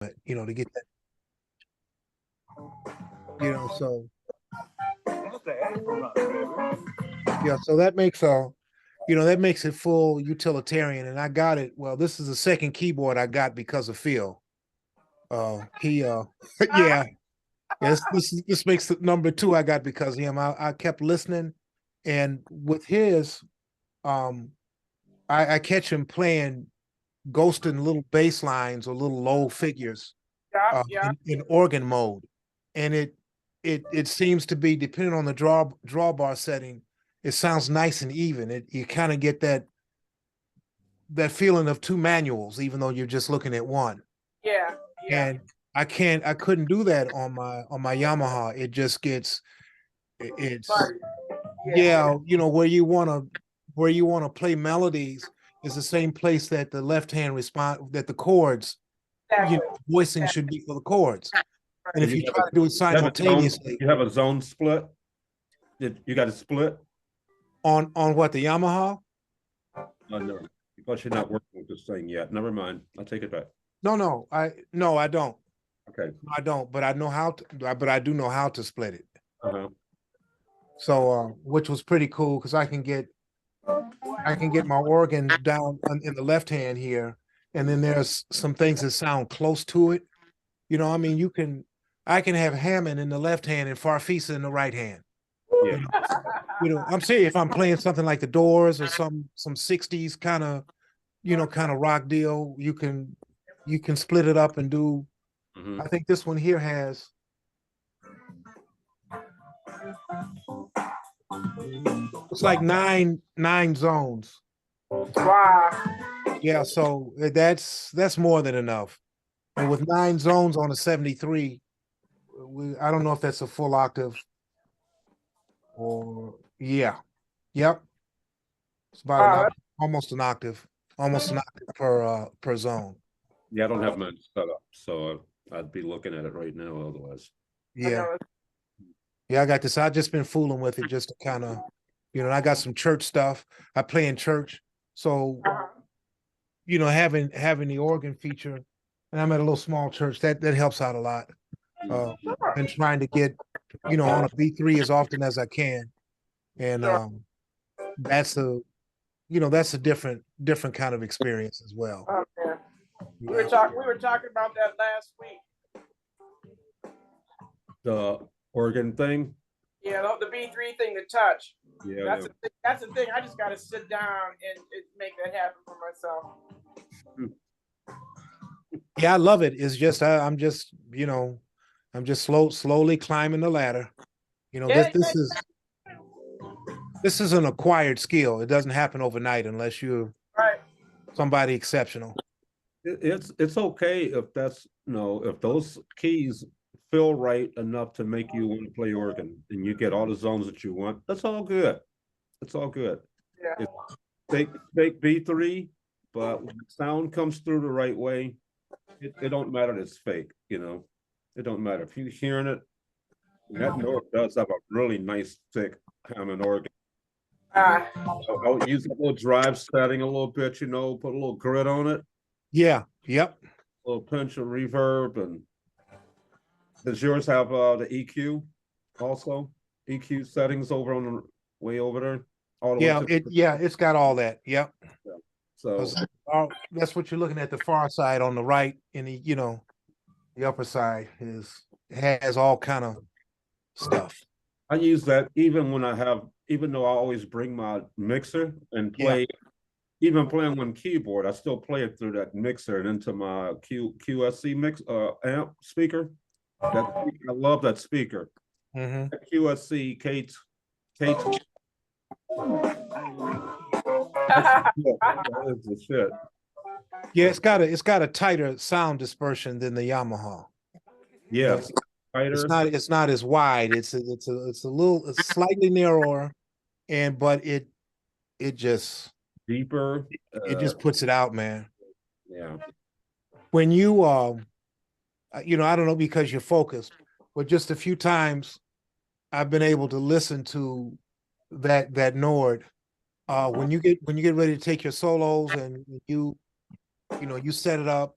to get that, so yeah, so that makes that makes it full utilitarian. And I got it. Well, this is the second keyboard I got because of Phil. He yeah, yes, this makes it number two I got because of him. I kept listening, and with his, um, I catch him playing ghosting little bass lines or little low figures in organ mode, and it seems to be depending on the drawbar setting. It sounds nice and even. You kind of get that feeling of two manuals, even though you're just looking at one. Yeah, yeah. And I couldn't do that on my Yamaha. It just gets it's yeah, where you want to play melodies is the same place that the left hand respond that the chords, voicing should be for the chords. And if you try to do it simultaneously, you have a zone split. You got a split on what, the Yamaha? No, because you're not working with this thing yet. Never mind. I'll take it back. No, I don't. Okay. I don't, but I know how to. But I do know how to split it. Uh-huh. So, which was pretty cool because I can get my organ down in the left hand here, and then there's some things that sound close to it. I mean, I can have Hammond in the left hand and Farfisa in the right hand. Yeah. I'm saying if I'm playing something like the Doors or some 60s kind of rock deal, you can split it up and do. Mm-hmm. I think this one here has it's like nine zones. Wow. Yeah, so that's more than enough. And with 9 zones on a 73, I don't know if that's a full octave or yep. It's about almost an octave per zone. Yeah, I don't have mine set up, so I'd be looking at it right now otherwise. Yeah. Yeah, I got this. I've just been fooling with it just to kind of, I got some church stuff. I play in church. So, having the organ feature, and I'm at a little small church, that helps out a lot. And trying to get, on a B3 as often as I can. And that's a different kind of experience as well. Yeah. We were talking about that last week. The organ thing? Yeah, the B3 thing to touch. Yeah. That's the thing. I just got to sit down and make that happen for myself. Yeah, I love it. It's just I'm just slowly climbing the ladder. This is an acquired skill. It doesn't happen overnight unless you're somebody exceptional. It's okay if if those keys feel right enough to make you want to play organ and you get all the zones that you want. That's all good. It's all good. Yeah. Fake B3, but when the sound comes through the right way, it don't matter that it's fake, It don't matter. If you're hearing it, that note does have a really nice thick Hammond organ. I'll use a little drive setting a little bit, put a little grit on it. Yeah, yep. A little pinch of reverb. And does yours have the EQ also? EQ settings over on the way over there? It's got all that. Yep. Yeah. So that's what you're looking at. The far side on the right, and the upper side has all kind of stuff. I use that even though I always bring my mixer and play, even playing on keyboard, I still play it through that mixer and into my QSC mix amp speaker. I love that speaker. Mm-hmm. That QSC K2. That is the shit. Yeah, it's got a tighter sound dispersion than the Yamaha. Yeah, it's not as wide. It's slightly narrower, but it just deeper. It just puts it out, man. Yeah. When you I don't know because you're focused, but just a few times I've been able to listen to that Nord. When you get ready to take your solos and you set it up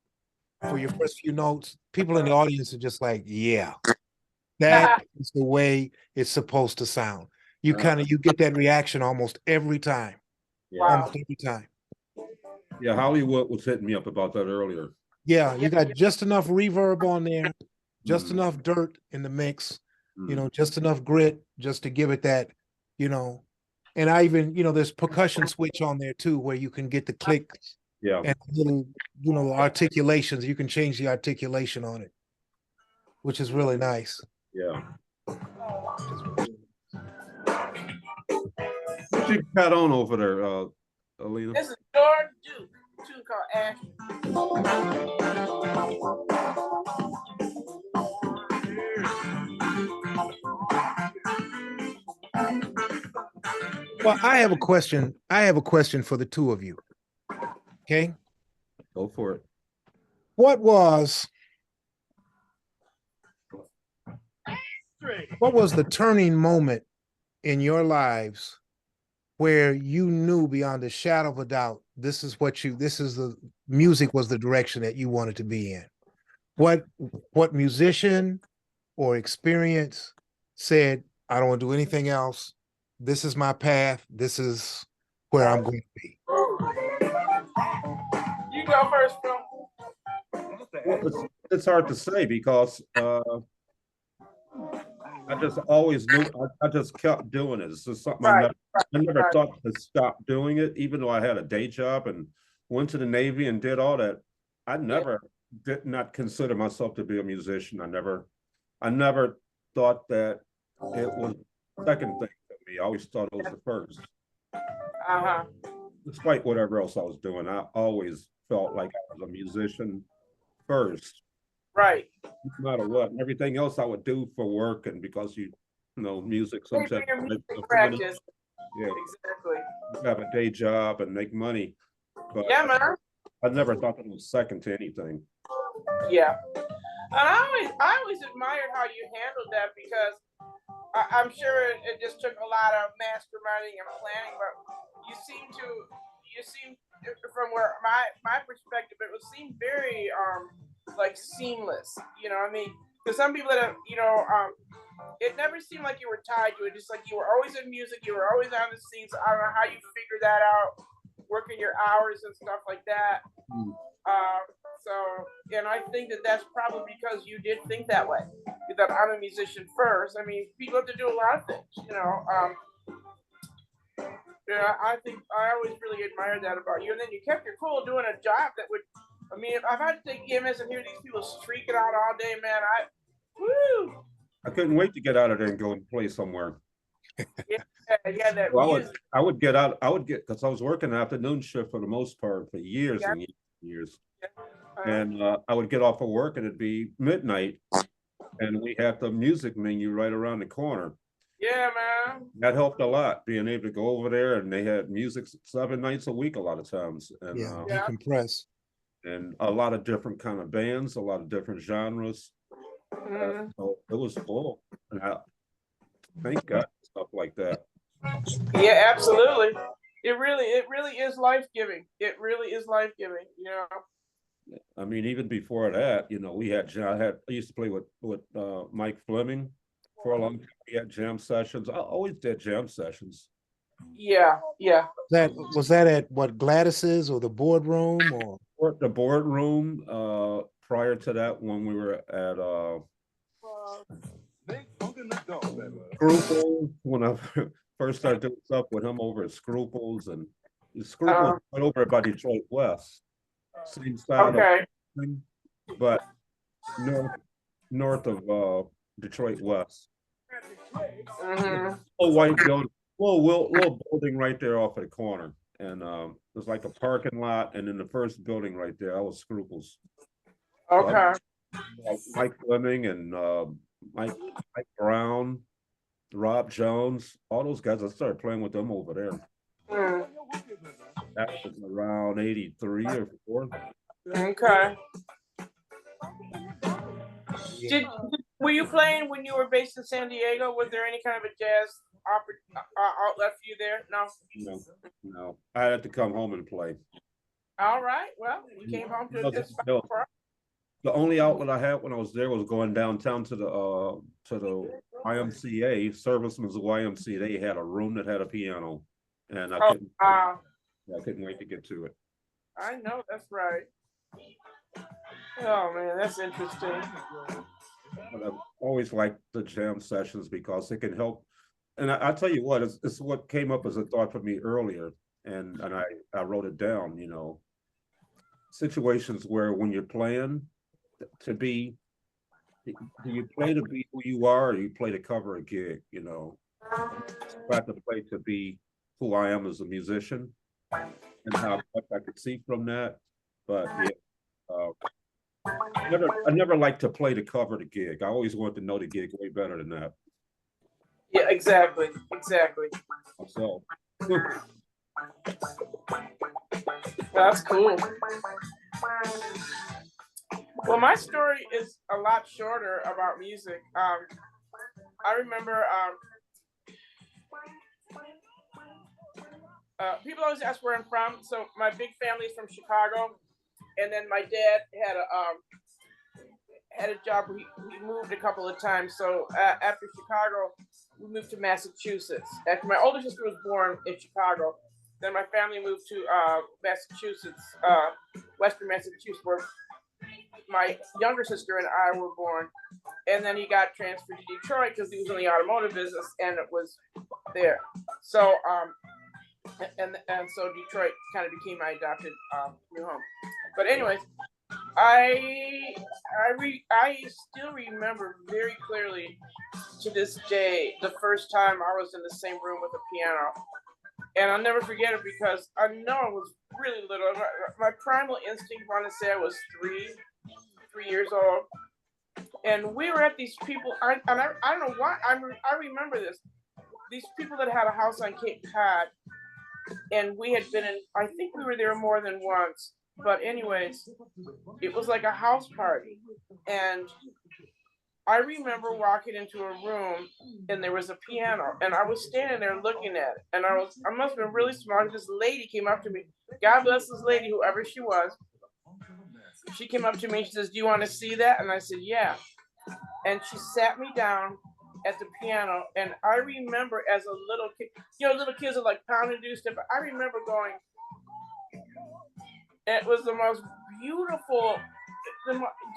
for your first few notes, people in the audience are just like, yeah, that is the way it's supposed to sound. You get that reaction almost every time. Yeah. Almost every time. Yeah, Hollywood was hitting me up about that earlier. Yeah, you got just enough reverb on there, just Mm. enough dirt in the mix, Mm. just enough grit just to give it that, and I even, there's percussion switch on there too, where you can get the clicks Yeah. and little, articulations. You can change the articulation on it, which is really nice. Yeah. What you got on over there, Alena? This is George Duke, tune called Ash. Well, I have a question. I have a question for the two of you. Okay. Go for it. What was the turning moment in your lives where you knew beyond a shadow of a doubt, this is the music was the direction that you wanted to be in? What musician or experience said, I don't want to do anything else. This is my path. This is where I'm going to be. You go first, Phil. Well, it's hard to say because I just always knew. I just kept doing it. It's just something I never thought to stop doing it, even though I had a day job and went to the Navy and did all that. I never did not consider myself to be a musician. I never thought that it was the second thing to me. I always thought it was the first. Despite whatever else I was doing, I always felt like I was a musician first. Right. No matter what. And everything else I would do for work, and because music sometimes practice. Yeah, exactly. You have a day job and make money. But yeah, man. I never thought that was second to anything. Yeah. And I always admired how you handled that, because I'm sure it just took a lot of masterminding and planning, but you seem from where my perspective, it would seem very like seamless, I mean, because some people that it never seemed like you were tied to it, just like you were always in music, you were always on the scene. So I don't know how you figure that out, working your hours and stuff like that. And I think that that's probably because you did think that way, that I'm a musician first. I mean, people have to do a lot of things, I think I always really admired that about you. And then you kept your cool doing a job that would, I mean, if I've had to take EMS and hear these people streaking out all day, man, I couldn't wait to get out of there and go and play somewhere. Yeah, that well, I would get out, because I was working afternoon shift for the most part for years and years. And I would get off of work and it'd be midnight, and we had the music menu right around the corner. Yeah, man. That helped a lot, being able to go over there, and they had music 7 nights a week a lot of times. And decompress. And a lot of different kind of bands, a lot of different genres. So it was full. And thank God stuff like that. Yeah, absolutely. It really is life-giving. It really is life-giving, I mean, even before that, we had I used to play with Mike Fleming for a long time. We had jam sessions. I always did jam sessions. Yeah. Was that at what, Gladys's or the boardroom or the boardroom? Prior to that, when we were at Scruples, when I first started doing stuff with him over at Scruples, and Scruples went over by Detroit West. Same side of thing, but north of Detroit West. Little white building, little building right there off of the corner, and there's like a parking lot, and in the first building right there, I was Scruples. Mike Fleming and Mike Brown, Rob Jones, all those guys. I started playing with them over there. That was around 83 or 4. Okay. Were you playing when you were based in San Diego? Was there any kind of a jazz outlet for you there? No. I had to come home and play. All right. Well, you came home to a good spot. the only outlet I had when I was there was going downtown to the YMCA, Servicemen's YMCA. They had a room that had a piano, and Oh, I couldn't wait to get to it. I know, that's right. Oh man, that's interesting. But I've always liked the jam sessions because it can help. And I tell you what, it's what came up as a thought for me earlier, and I wrote it down. You know, situations where when you're playing, to be, do you play to be who you are, or you play to cover a gig? You know, I have to play to be who I am as a musician, and how much I could see from that. But yeah, I never liked to play to cover the gig. I always wanted to know the gig way better than that. Yeah, exactly. So That's cool. Well, my story is a lot shorter about music. I remember people always ask where I'm from. So my big family is from Chicago, and then my dad had a job where he moved a couple of times. So after Chicago, we moved to Massachusetts. After my older sister was born in Chicago, then my family moved to Massachusetts, Western Massachusetts, where my younger sister and I were born. And then he got transferred to Detroit because he was in the automotive business, and it was there. So and so Detroit kind of became my adopted new home. But anyways, I still remember very clearly to this day the first time I was in the same room with a piano, and I'll never forget it because I know I was really little. My primal instinct, I want to say I was 3 years old, and we were at these people. I don't know why I remember this. These people that had a house on Cape Cod, and we had been in. I think we were there more than once. But anyways, it was like a house party, and I remember walking into a room and there was a piano, and I was standing there looking at it, and I must have been really smart. This lady came up to me. God bless this lady, whoever she was. She came up to me and she says, "Do you want to see that?" And I said, "Yeah." And she sat me down at the piano, and I remember as a little kid, little kids are like pounding do stuff. I remember going. It was the most beautiful,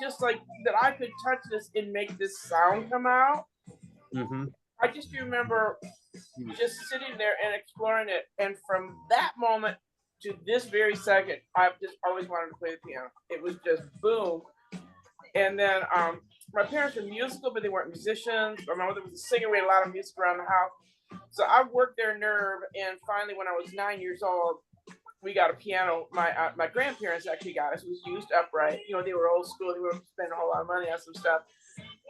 just like that I could touch this and make this sound come out. mm-hmm. I just remember just sitting there and exploring it. And from that moment to this very second, I've just always wanted to play the piano. It was just boom. And then my parents were musical, but they weren't musicians. My mother was a singer. We had a lot of music around the house. So I worked their nerve. And finally, when I was 9 years old, we got a piano. My grandparents actually got us. It was used upright. They were old school. They were spending a whole lot of money on some stuff.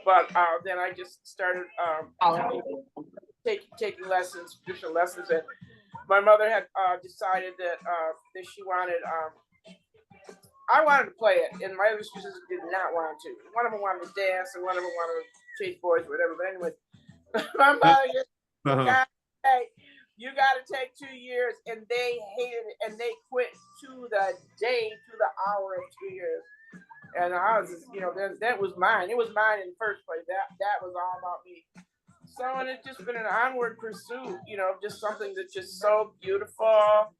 But then I just started taking lessons, traditional lessons. And my mother had decided that she wanted. I wanted to play it, and my other sisters did not want to. One of them wanted to dance, and one of them wanted to chase boys, or whatever. But anyway, my mother just got, hey, you got to take 2 years, and they hated it, and they quit to the day, to the hour of 2 years. And I was just, that was mine. It was mine in the first place. That was all about me. So, and it's just been an onward pursuit, just something that's just so beautiful.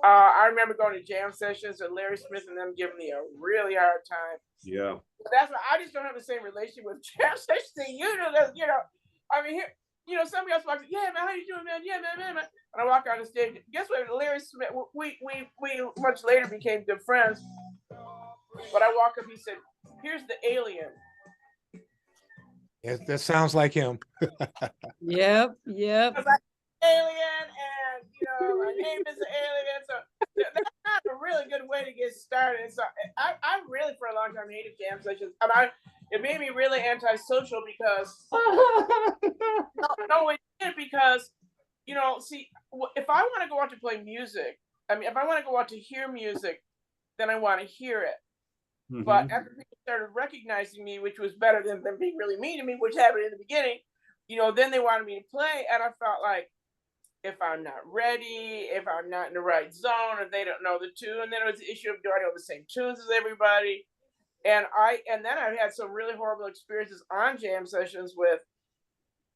I remember going to jam sessions with Larry Smith and them giving me a really hard time. Yeah. But that's why I just don't have the same relationship with jam sessions that you do. I mean, here, somebody else walks, yeah, man, how you doing, man? Yeah, man. And I walk on the stage. Guess what? Larry Smith, we much later became good friends. But I walk up, he said, "Here's the alien." Yes, that sounds like him. Yep. I was like, alien, and my name is the alien. So that's not a really good way to get started. So I really for a long time hated jam sessions, and it made me really antisocial because no, it did because see, if I want to go out to play music, if I want to go out to hear music, then I want to hear it. Mm-hmm. But after people started recognizing me, which was better than them being really mean to me, which happened in the beginning, then they wanted me to play, and I felt like if I'm not ready, if I'm not in the right zone, or they don't know the tune, and then it was the issue of do I know the same tunes as everybody? And then I had some really horrible experiences on jam sessions with,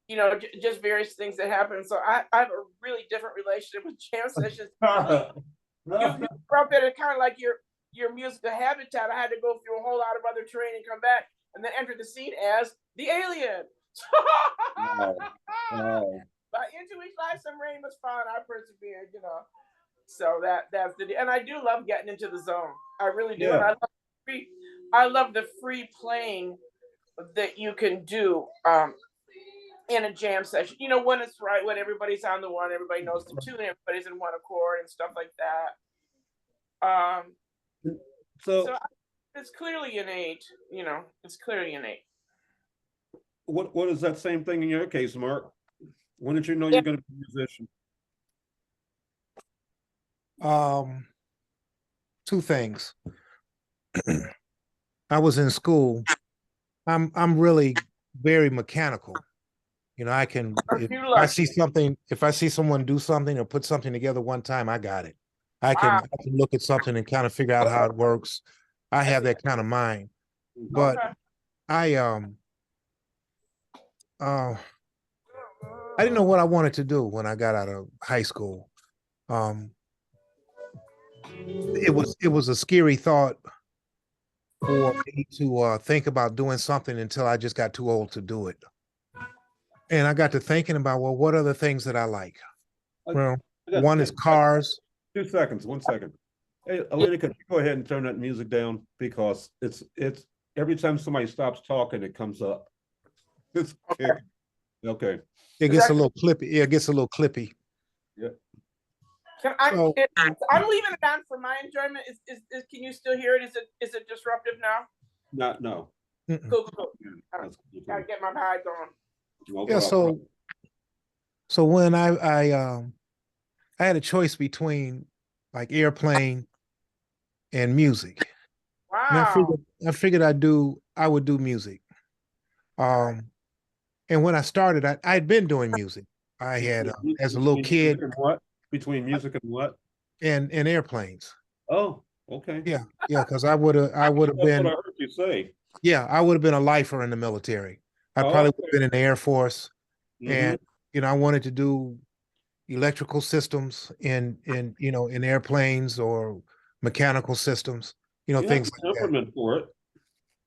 you know, just various things that happen. So I have a really different relationship with jam sessions. You grow up in it kind of like your musical habitat. I had to go through a whole lot of other training, come back, and then enter the scene as the alien. But into each life, some rain was found. I persevered, you know. So that's and I do love getting into the zone. I really do. Yeah. And I love the free playing that you can do in a jam session. You know, when it's right, when everybody's on the one, everybody knows the tune, everybody's in one accord and stuff like that. So it's clearly innate. You know, it's clearly innate. What is that same thing in your case, Mark? When did you know you're going to be a musician? Two things. I was in school. I'm really very mechanical. You know, I can if I see something, if I see someone do something or put something together one time, I got it. I can look at something and kind of figure out how it works. I have that kind of mind. But I didn't know what I wanted to do when I got out of high school. It was a scary thought for me to think about doing something until I just got too old to do it. And I got to thinking about, well, what are the things that I like? Well, one is cars. 2 seconds, 1 second. Hey, Alena, could you go ahead and turn that music down, because it's every time somebody stops talking, it comes up. It's okay. It gets a little clippy. It gets a little clippy. Yeah. I'm leaving it on for my enjoyment. Can you still hear it? Is it disruptive now? No. Cool. Gotta get my high going. Yeah, so when I had a choice between like airplane and music. Wow. And I figured I would do music. And when I started, I'd been doing music. I had as a little kid. Between music and what? And airplanes. Oh, okay. Yeah, because I would have been. What I heard you say. Yeah, I would have been a lifer in the military. I probably would have been in the Air Force, and you know, I wanted to do electrical systems in airplanes or mechanical systems, you know, things like that. For it.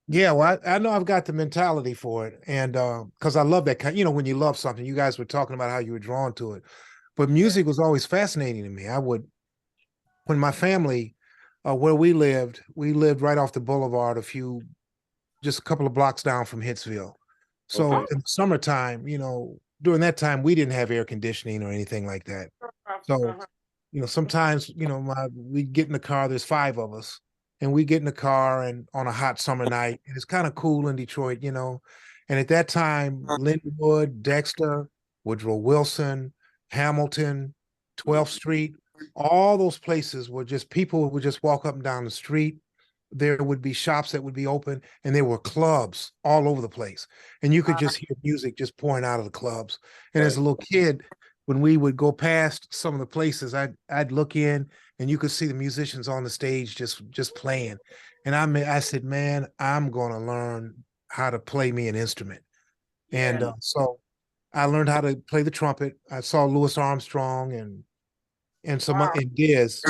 Yeah, well, I know I've got the mentality for it, and because I love that kind. You know, when you love something, you guys were talking about how you were drawn to it, but music was always fascinating to me. When my family, where we lived right off the boulevard, just a couple of blocks down from Hitsville. So in the summertime, you know, during that time, we didn't have air conditioning or anything like that. So, you know, sometimes, you know, we get in the car, there's 5 of us, and we get in the car and on a hot summer night, and it's kind of cool in Detroit, you know. And at that time, Lindenwood, Dexter, Woodrow Wilson, Hamilton, 12th Street, all those places were just people would just walk up and down the street. There would be shops that would be open, and there were clubs all over the place. And you could just hear music just pouring out of the clubs. And as a little kid, when we would go past some of the places, I'd look in and you could see the musicians on the stage just playing. And I said, man, I'm going to learn how to play me an instrument. And so I learned how to play the trumpet. I saw Louis Armstrong and some and Diz.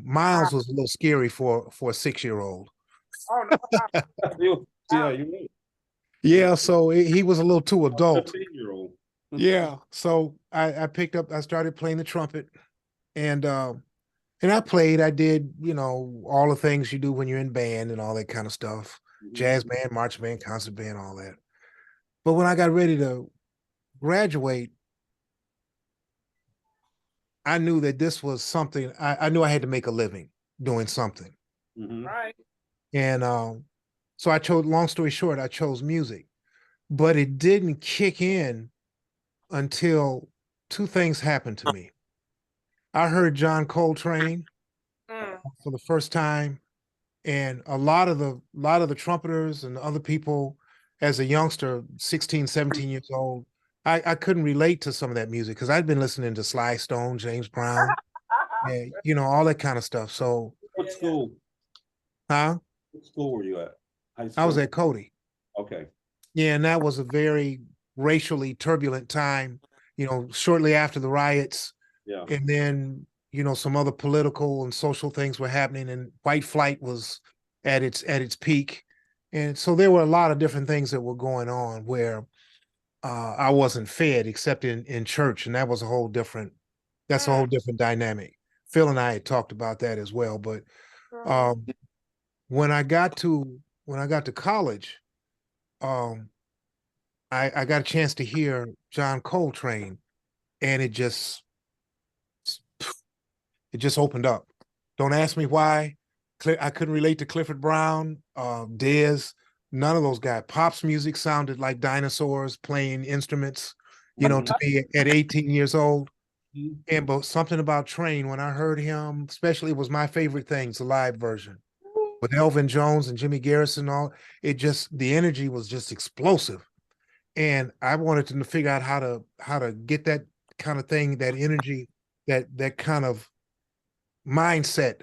Miles was a little scary for a 6-year-old. Oh no! Yeah, so he was a little too adult. 15-year-old. Yeah, so I started playing the trumpet, and I played. I did, you know, all the things you do when you're in band and all that kind of stuff, jazz band, march band, concert band, all that. But when I got ready to graduate, I knew that this was something. I knew I had to make a living doing something. Right. And so I chose, long story short, I chose music, but it didn't kick in until 2 things happened to me. I heard John Coltrane for the first time, and a lot of the trumpeters and other people as a youngster, 16, 17 years old, I couldn't relate to some of that music because I'd been listening to Sly Stone, James Brown, and, you know, all that kind of stuff. So What school? Huh? What school were you at? High I was school? at Cody. Okay. Yeah, and that was a very racially turbulent time, shortly after the riots. Yeah. And then, some other political and social things were happening, and white flight was at its peak. And so there were a lot of different things that were going on where I wasn't fed except in church, and that's a whole different dynamic. Phil and I had talked about that as well. But um, when I got to college, um, I got a chance to hear John Coltrane, and it just opened up. Don't ask me why. I couldn't relate to Clifford Brown, Dez, none of those guys. Pop's music sounded like dinosaurs playing instruments, to me at 18 years old. But something about Train, when I heard him, especially, it was my favorite things, the live version with Elvin Jones and Jimmy Garrison, the energy was just explosive. And I wanted to figure out how to get that kind of thing, that energy, that kind of mindset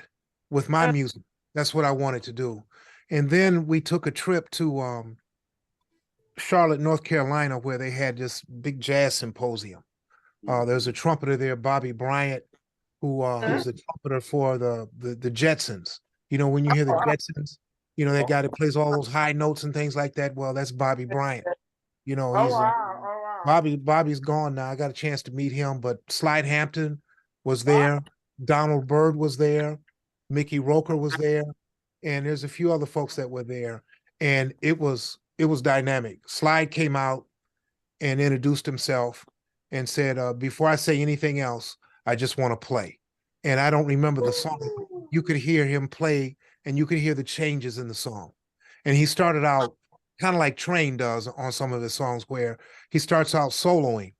with my music. That's what I wanted to do. And then we took a trip to Charlotte, North Carolina, where they had this big jazz symposium. There's a trumpeter there, Bobby Bryant, who's the trumpeter for the Jetsons. When you hear the Jetsons, that guy that plays all those high notes and things like that. Well, that's Bobby Bryant. Oh He's wow! Oh wow! Bobby's gone now. I got a chance to meet him, but Slide Hampton was there. Donald Byrd was there. Mickey Roker was there, and there's a few other folks that were there, and it was dynamic. Slide came out and introduced himself and said, "Before I say anything else, I just want to play." And I don't remember the song. You could hear him play, and you could hear the changes in the song. And he started out kind of like Train does on some of his songs, where he starts out soloing,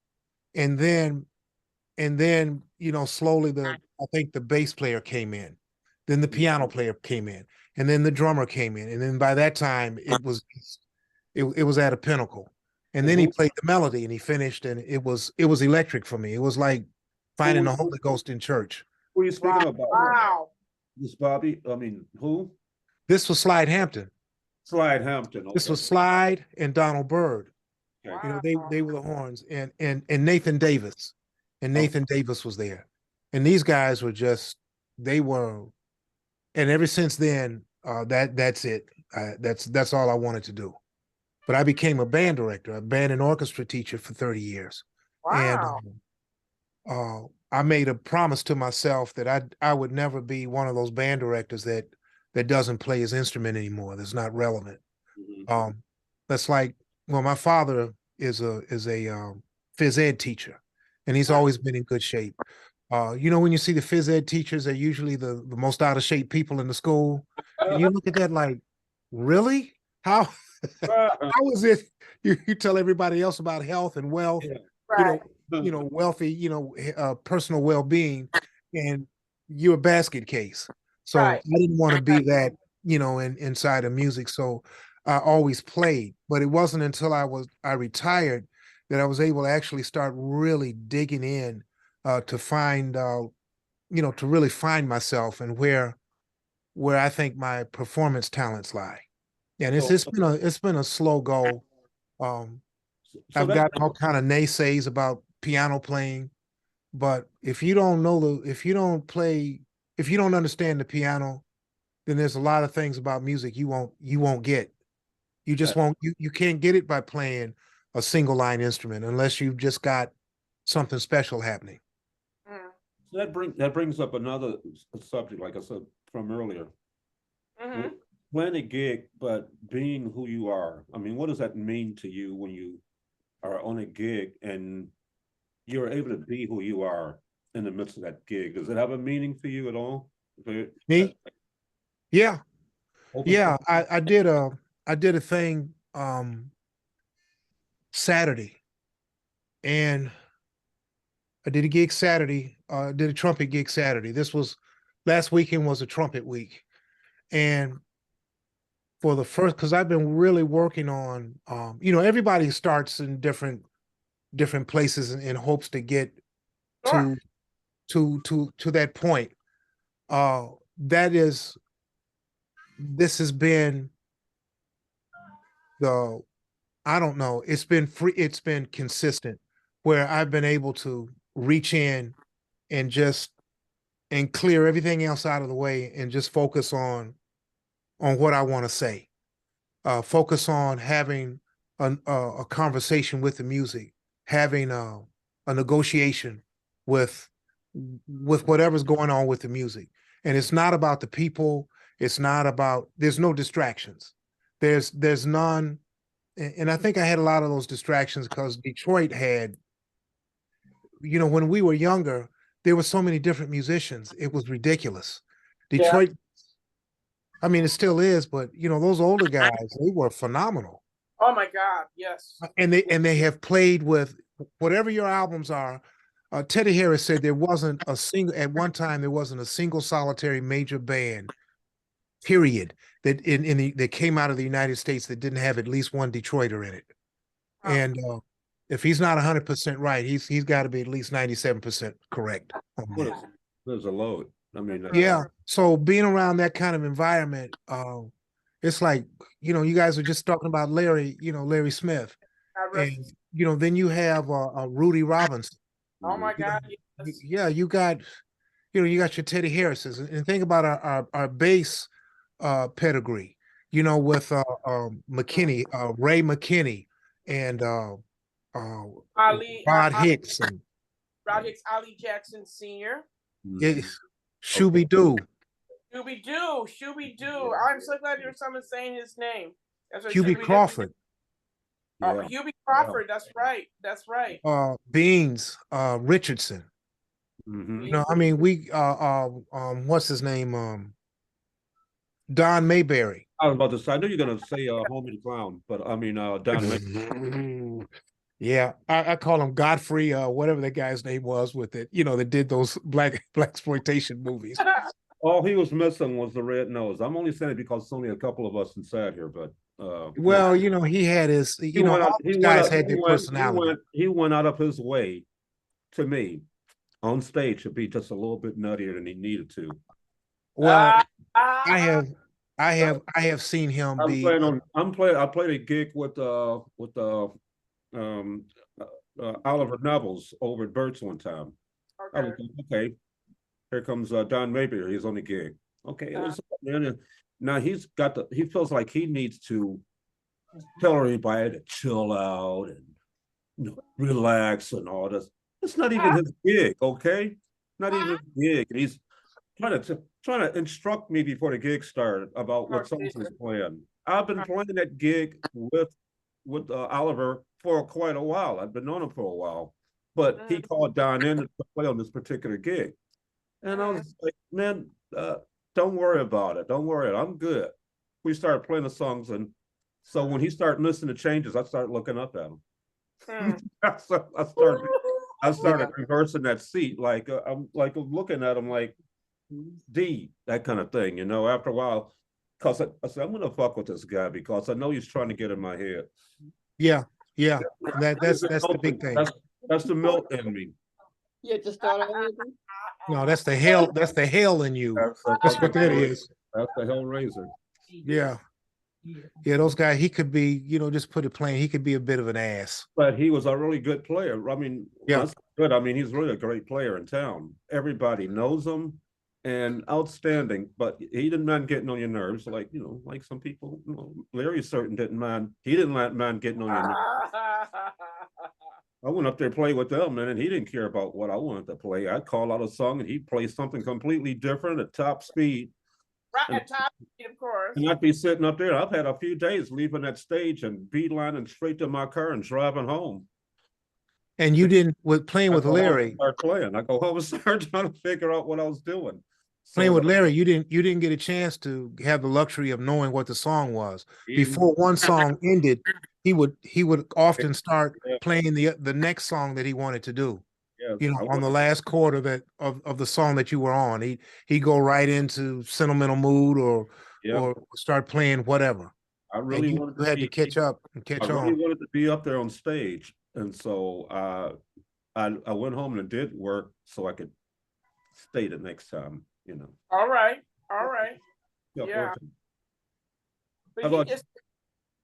and then slowly I think the bass player came in, then the piano player came in, and then the drummer came in, and then by that time it was at a pinnacle. And then he played the melody and he finished, and it was electric for me. It was like finding the Holy Ghost in church. Who are you speaking about? Wow! This Bobby? I mean, who? This was Slide Hampton. Slide Hampton. This Okay. was Slide and Donald Byrd. Okay. They were the horns, and Nathan Davis. And Nathan Davis was there. And these guys were they were, and ever since then, that's it. That's all I wanted to do. But I became a band director, a band and orchestra teacher for 30 years. And Wow! I made a promise to myself that I would never be one of those band directors that doesn't play his instrument anymore. That's not relevant. That's like, well, my father is a phys ed teacher, and he's always been in good shape. When you see the phys ed teachers, they're usually the most out of shape people in the school, and you look at that like, really? How how is it you tell everybody else about health and wealth, Right. wealthy, personal well-being, and you're a basket case. So Right. I didn't want to be that, inside of music. So I always played, but it wasn't until I retired that I was able to actually start really digging in to find to really find myself and where I think my performance talents lie. And it's been a slow go. I've That, gotten all kind of naysays about piano playing, but if you don't if you don't understand the piano, then there's a lot of things about music you won't get. You just won't you can't get it by playing a single line instrument unless you've just got something special happening. that brings up another subject, like I said from earlier. Playing a gig, but being who you are. I mean, what does that mean to you when you are on a gig and you're able to be who you are in the midst of that gig? Does it have a meaning for you at all? Me? Yeah. Yeah. I did a thing Saturday, and I did a gig Saturday, did a trumpet gig Saturday. Last weekend was a trumpet week. And for the first, because I've been really working on, everybody starts in different places in hopes to get Sure. to that point. That is this has been the, I don't know, it's been free, it's been consistent where I've been able to reach in and just and clear everything else out of the way and just focus on what I want to say. Focus on having a conversation with the music, having a negotiation with whatever's going on with the music. And it's not about the people. It's not about, there's no distractions. There's none. And I think I had a lot of those distractions because Detroit had, when we were younger, there were so many different musicians. It was ridiculous. Yeah. Detroit, I mean, it still is, but those older guys, they were phenomenal. Oh my God, yes. And they have played with whatever your albums are. Teddy Harris said there wasn't a single, at one time there wasn't a single solitary major band, period, that that came out of the United States that didn't have at least one Detroiter in it. Huh. And if he's not 100% right, he's got to be at least 97% correct on that. There's a load. I mean, Yeah. So being around that kind of environment, it's like, you guys are just talking about Larry, Larry Smith. And, then you have Rudy Robinson. Oh my God, yes. Yeah, you got your Teddy Harris's. And think about our bass pedigree, with McKinney, Ray McKinney, and Ali, Rod Hicks, and Rod Hicks, Ali Jackson Sr. yes, Shooby Doo. Shooby Doo. I'm so glad you're someone saying his name. That's what Hubie Crawford. Oh, Hubie Crawford. That's right. That's right. Beans, Richardson. I mean, we what's his name? Don Mayberry. I was about to say, I knew you're gonna say Homie the Clown, but I mean Don. Yeah, I call him Godfrey, whatever that guy's name was with it, that did those black exploitation movies. All he was missing was the red nose. I'm only saying it because it's only a couple of us inside here, but well, he had his, all these guys had their personality. He went out of his way to me on stage to be just a little bit nuttier than he needed to. Well, I have seen him be. I played a gig with Oliver Neville's over at Burt's one time. Okay. I was like, okay, here comes Don Mayberry. He's on the gig. Okay, now he feels like he needs to tell everybody to chill out and relax and all this. It's not even his gig, okay? Not even his gig. And he's trying to instruct me before the gig started about what songs he's playing. I've been playing that gig with Oliver for quite a while. I've been known him for a while, but he called Don in to play on this particular gig, and I was like, "Man, don't worry about it. Don't worry. I'm good." We started playing the songs, and so when he started listening to changes, I started looking up at him. I started reversing that seat, like I'm looking at him like that kind of thing, after a while, because I said, I'm gonna fuck with this guy because I know he's trying to get in my head. Yeah. That's the big thing. That's the milk in me. Yeah, just started. No, that's the hell. That's the hell in you. That's what that is. That's the Hellraiser. Yeah. Those guys. He could be, just put it plain. He could be a bit of an ass. But he was a really good player. I mean, that's good. I mean, he's really a great player in town. Everybody knows him, and outstanding. But he didn't mind getting on your nerves, like like some people. Larry certain didn't mind. He didn't mind getting on your nerves. I went up there to play with them, and he didn't care about what I wanted to play. I'd call out a song, and he'd play something completely different at top speed. Right, at top speed, of course. And I'd be sitting up there. I've had a few days leaving that stage and beelining straight to my car and driving home. And you didn't, playing with Larry. Start playing. I go home and start trying to figure out what I was doing. Playing with Larry, you didn't get a chance to have the luxury of knowing what the song was. Before one song ended, he would often start playing the next song that he wanted to do. Yes, on the last quarter of the song that you were on, he'd go right into Sentimental Mood or start playing whatever. I really had to catch up and catch on. I really wanted to be up there on stage, and so I went home and did work so I could stay the next time. All right. Yeah. But How he about just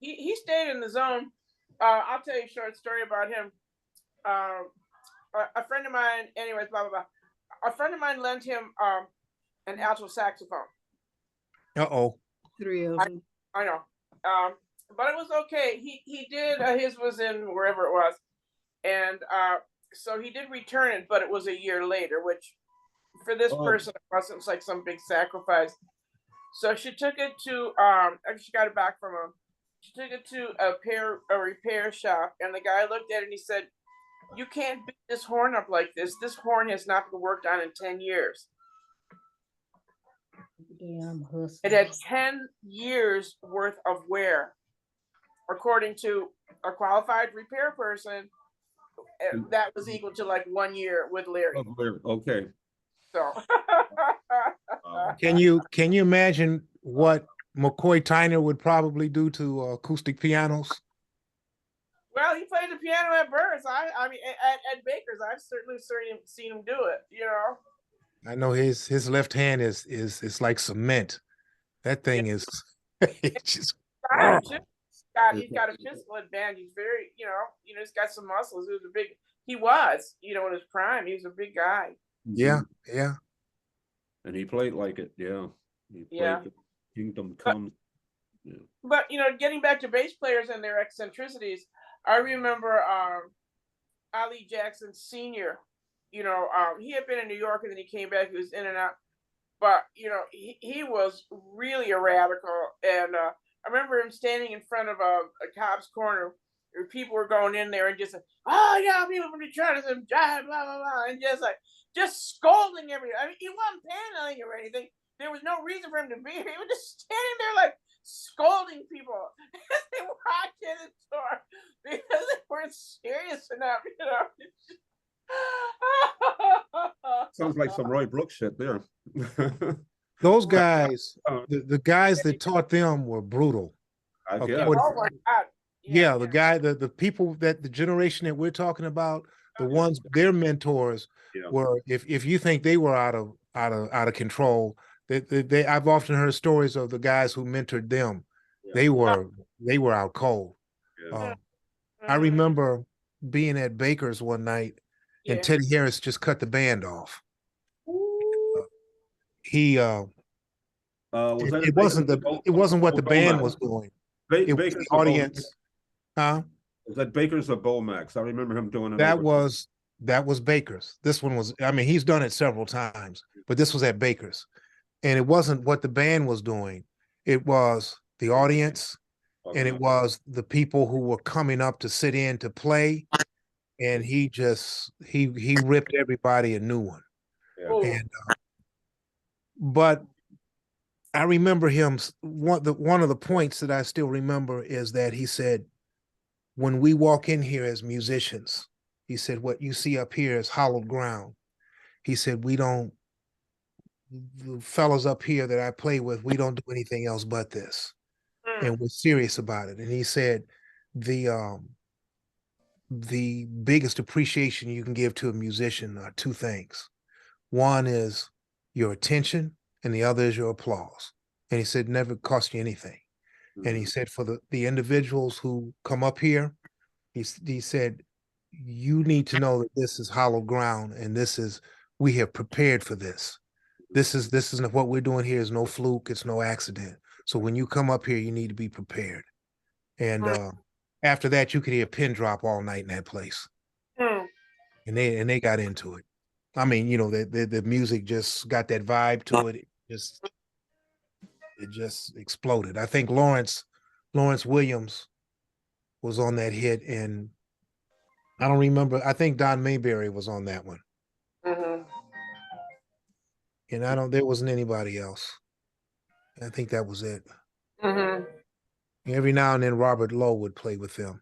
he stayed in the zone. I'll tell you a short story about him. A friend of mine, anyways, blah blah blah. A friend of mine lent him an alto saxophone. Uh-oh. 3 of them. I know, but it was okay. He did his was in wherever it was, and so he did return it, but it was a year later, which for this person it wasn't like some big sacrifice. So she took it to she got it back from him. She took it to a repair shop, and the guy looked at it and he said, "You can't beat this horn up like this. This horn has not been worked on in 10 years." Damn hustle. It had 10 years worth of wear, according to a qualified repair person. That was equal to like 1 year with Larry. okay. So Can you imagine what McCoy Tyner would probably do to acoustic pianos? well, he played the piano at Burris. I mean at Baker's. I've certainly seen him do it, you know. I know his left hand is like cement. That thing is it's just He's got a physical advantage. He's very, he's got some muscles. He was, in his prime. He was a big guy. yeah. And he played like it, yeah. He played the Kingdom Comes. Yeah. But getting back to bass players and their eccentricities, I remember Ali Jackson Sr. He had been in New York and then he came back. He was in and out, but he was really a radical. And I remember him standing in front of a Cobb's Corner where people were going in there and just like, "Oh yeah, people from Detroit, some jive, blah blah blah," and just scolding everybody. I mean, he wasn't paneling or anything. There was no reason for him to be here. He was just standing there like scolding people as they walked in the door because they weren't serious enough, Sounds like some Roy Brooks shit there. Those guys, the guys that taught them were brutal. Yeah. Oh my God. Yeah, the people that the generation that we're talking about, the ones their mentors were. If you think they were out of control, they I've often heard stories of the guys who mentored them. They were out cold. I remember being at Baker's one night, and Teddy Harris just cut the band off. He it wasn't what the band was doing. It was the audience. Was that Baker's or Bomax? I remember him doing it. That was Baker's. This one was, I mean, he's done it several times, but this was at Baker's. And it wasn't what the band was doing. It was the audience, and it was the people who were coming up to sit in to play. And he ripped everybody a new one. And but I remember him, one of the points that I still remember is that he said, when we walk in here as musicians, he said, what you see up here is hollowed ground. He said, the fellas up here that I play with, we don't do anything else but this. And we're serious about it. And he said, the biggest appreciation you can give to a musician are two things. One is your attention, and the other is your applause. And he said, never cost you anything. And he said, for the individuals who come up here, he said, you need to know that this is hollow ground, and we have prepared for this. This is what we're doing here is no fluke, it's no accident. So when you come up here, you need to be prepared. And after that, you could hear a pin drop all night in that place. And they got into it. I mean, the music just got that vibe to it. It just exploded. I think Lawrence Williams was on that hit, and I don't remember. I think Don Mayberry was on that one. And there wasn't anybody else. I think that was it. Every now and then Robert Lowe would play with them.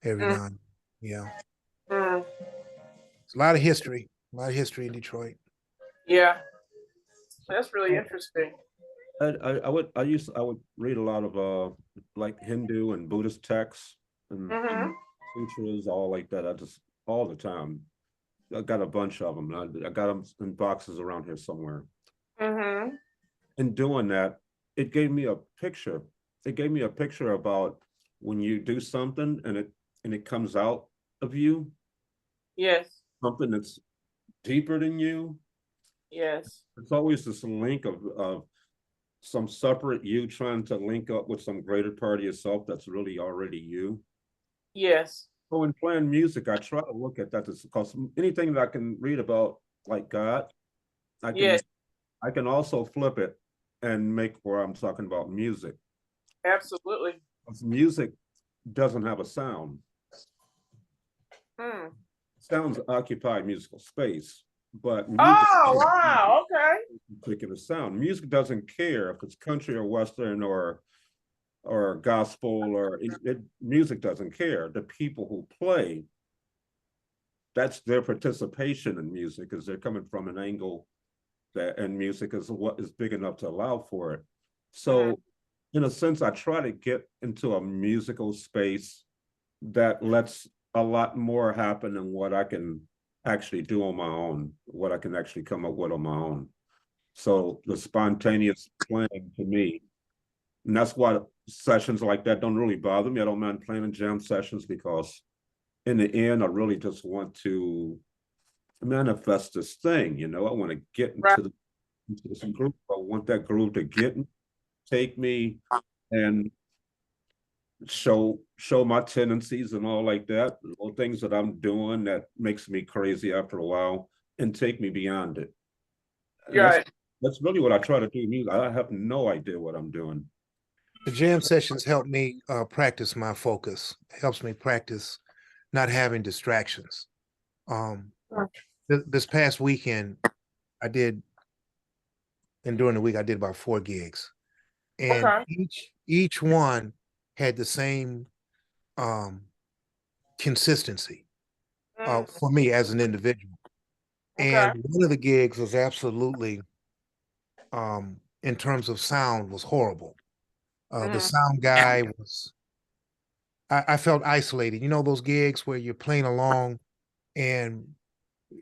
Every now and then. Yeah. It's a lot of history in Detroit. Yeah. That's really interesting. I would read a lot of like Hindu and Buddhist texts and sutras, all like that. I just all the time. I got a bunch of them. I got them in boxes around here somewhere. In doing that, it gave me a picture it gave me a picture about when you do something and it comes out of you, Yes. something that's deeper than you. Yes. It's always this link of some separate you trying to link up with some greater part of yourself that's really already you. Yes. So in playing music, I try to look at that because anything that I can read about, like God, I can Yes. I can also flip it and make where I'm talking about music. Absolutely. Because music doesn't have a sound. Hmm. Sounds occupy musical space, but music Oh, wow. Okay. particular sound. Music doesn't care if it's country or western or gospel or music doesn't care. The people who play, that's their participation in music, is they're coming from an angle that, and music is what is big enough to allow for it. So in a sense, I try to get into a musical space that lets a lot more happen than what I can actually do on my own, what I can actually come up with on my own. So the spontaneous playing to me, and that's why sessions like that don't really bother me. I don't mind playing in jam sessions because in the end, I really just want to manifest this thing. You know, I want to get Right. into this group. I want that group to take me and show my tendencies and all like that, all things that I'm doing that makes me crazy after a while, and take me beyond it. And Right. that's really what I try to do. I have no idea what I'm doing. The jam sessions help me practice my focus. Helps me practice not having distractions. Um, this past weekend, I did, and during the week I did about 4 gigs, and Okay. each one had the same um, consistency Mm. for me as an individual. Okay. And one of the gigs was absolutely, in terms of sound, was horrible. The Mm. sound guy was, I felt isolated. You know, those gigs where you're playing along and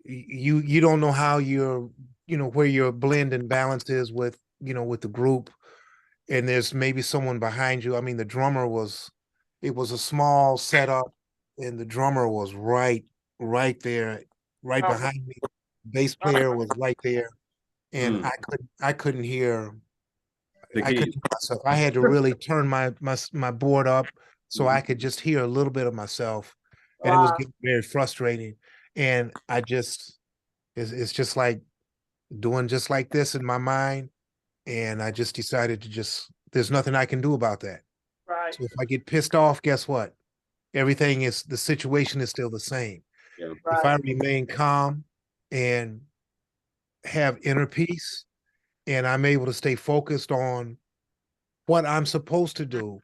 you don't know how you're, where your blend and balance is with, with the group. And there's maybe someone behind you. I mean, it was a small setup and the drummer was right there, right Oh, behind me. Bass player was right there. And Mm, I couldn't hear the I couldn't key. hear myself. I had to really turn my board up so I Mhm. could just hear a little bit of myself, and it was wow. getting very frustrating. And it's just like doing just like this in my mind, and I just decided to there's nothing I can do about that. Right. So if I get pissed off, guess what? The situation is still the same. Yeah. If I Right. remain calm and have inner peace, and I'm able to stay focused on what I'm supposed to do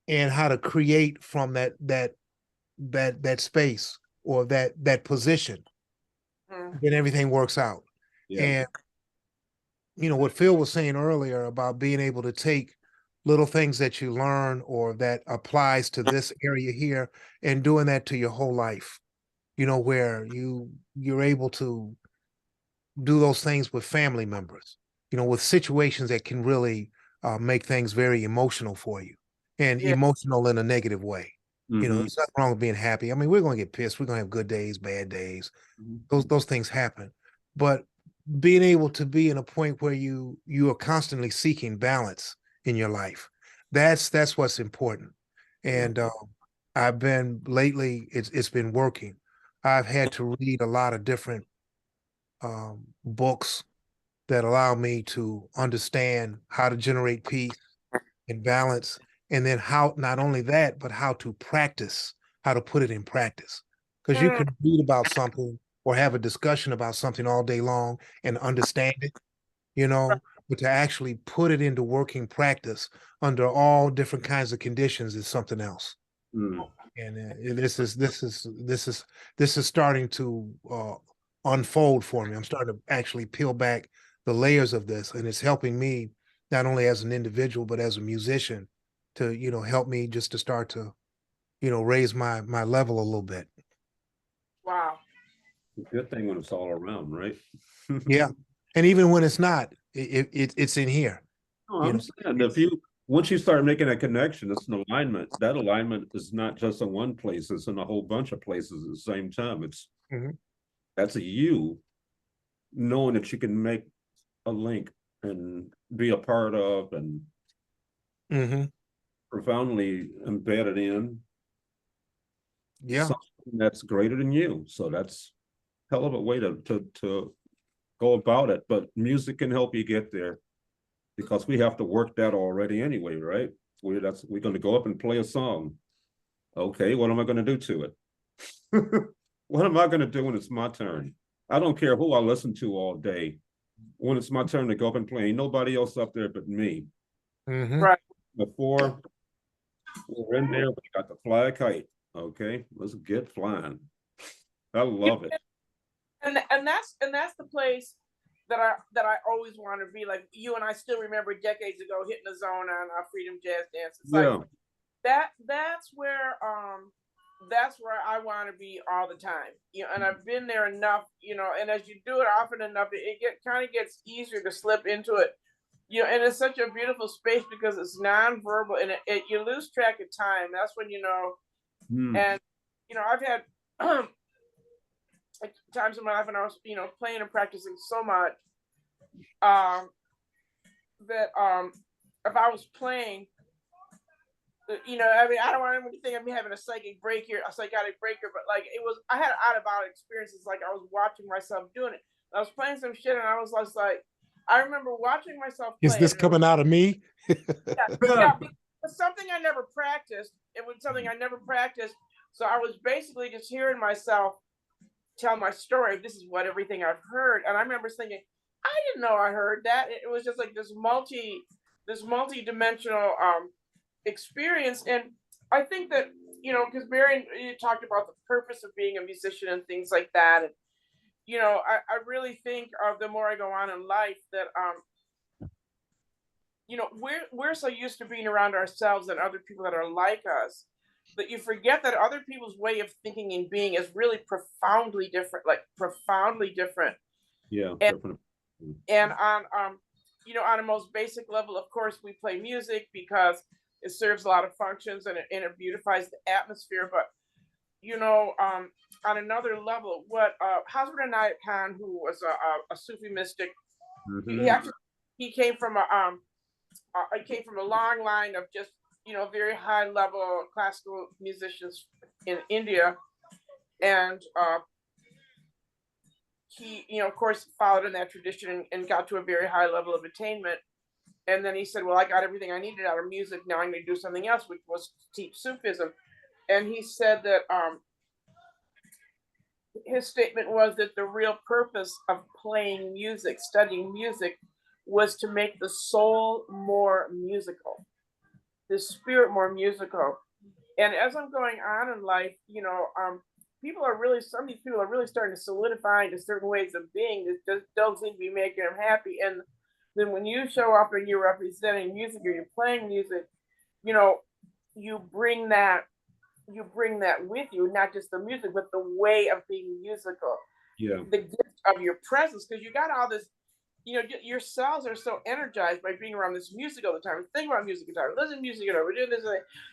and how to create from that space or that position, Mm. then everything works out. Yeah. And what Phil was saying earlier about being able to take little things that you learn or that applies to this area here and doing that to your whole life, where you're able to do those things with family members, with situations that can really make things very emotional for you and Yeah. emotional in a negative way. Mhm. There's nothing wrong with being happy. I mean, we're going to get pissed. We're going to have good days, bad days. Mhm. Those things happen. But being able to be in a point where you are constantly seeking balance in your life, that's what's important. Yeah. And I've been lately, it's been working. I've had to read a lot of different books that allow me to understand how to generate peace and balance, and then how not only that, but how to practice, how to put it in practice. Because you Mm. can read about something or have a discussion about something all day long and understand it, but to actually put it into working practice under all different kinds of conditions is something else. Mm. And this is starting to unfold for me. I'm starting to actually peel back the layers of this, and it's helping me not only as an individual but as a musician to help me just to start to raise my level a little bit. Wow. Good thing when it's all around, right? Yeah, and even when it's not, it's in here. No, You I'm know, saying it's once you start making a connection, it's an alignment. That alignment is not just in one place, it's in a whole bunch of places at the same time. It's that's a you knowing that you can make a link and be a part of and profoundly embedded in something that's greater than you. So that's a hell of a way to go about it. But music can help you get there, because we have to work that already anyway, right? We're going to go up and play a song. Okay, what am I going to do to it? What am I going to do when it's my turn? I don't care who I listen to all day. When it's my turn to go up and play, ain't nobody else up there but me. Right. Before we're in there, we got to fly a kite. Okay, let's get flying. I love it. And that's the place that I always want to be. Like you and I still remember decades ago hitting the zone on our Freedom Jazz Dance. It's like that's where I want to be all the time. You know, and I've been there enough, you know, and as you do it often enough, it kind of gets easier to slip into it. You know, and it's such a beautiful space because it's nonverbal and you lose track of time. That's when you know. And you know, I've had times in my life when I was, you know, playing and practicing so much that if I was playing, you know, I mean, I don't want anyone to think of me having a psychic break here, a psychotic breaker, but like I had out of body experiences. Like I was watching myself doing it. I was playing some shit, and I was just like, I remember watching myself play. Is this coming out of me? Yeah, it's something I never practiced. It was something I never practiced. So I was basically just hearing myself tell my story. This is what everything I've heard, and I remember thinking, I didn't know I heard that. It was just like this multi-dimensional experience. And I think that, you know, because Marion, you talked about the purpose of being a musician and things like that, and you know, I really think of the more I go on in life that you know, we're so used to being around ourselves and other people that are like us that you forget that other people's way of thinking and being is really profoundly different, like profoundly different. Yeah, and on you know, on a most basic level, of course, we play music because it serves a lot of functions and it beautifies the atmosphere. But you know, on another level, what Hazrat Inayat Khan, who was a Sufi mystic, he came from a long line of just, you know, very high level classical musicians in India, and he, you know, of course, followed in that tradition and got to a very high level of attainment. And then he said, well, I got everything I needed out of music. Now I'm going to do something else, which was teach Sufism. And he said that his statement was that the real purpose of playing music, studying music, was to make the soul more musical, the spirit more musical. And as I'm going on in life, you know, some of these people are really starting to solidify into certain ways of being that just don't seem to be making them happy. And then when you show up and you're representing music or you're playing music, you know, you bring that with you, not just the music, but the way of being musical. Yeah. The gift of your presence, because you got all this, you know, your cells are so energized by being around this music all the time. Think about music all the time. Listen to music, you know, we're doing this.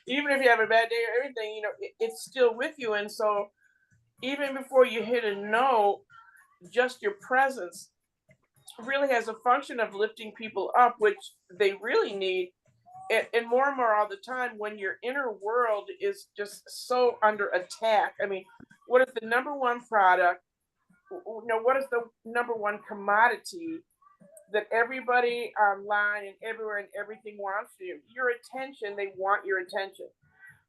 Even if you have a bad day or everything, you know, it's still with you. And so even before you hit a note, just your presence really has a function of lifting people up, which they really need. And more all the time when your inner world is just so under attack. I mean, what is the number one product? You know, what is the number one commodity that everybody online and everywhere and everything wants from you? Your attention. They want your attention.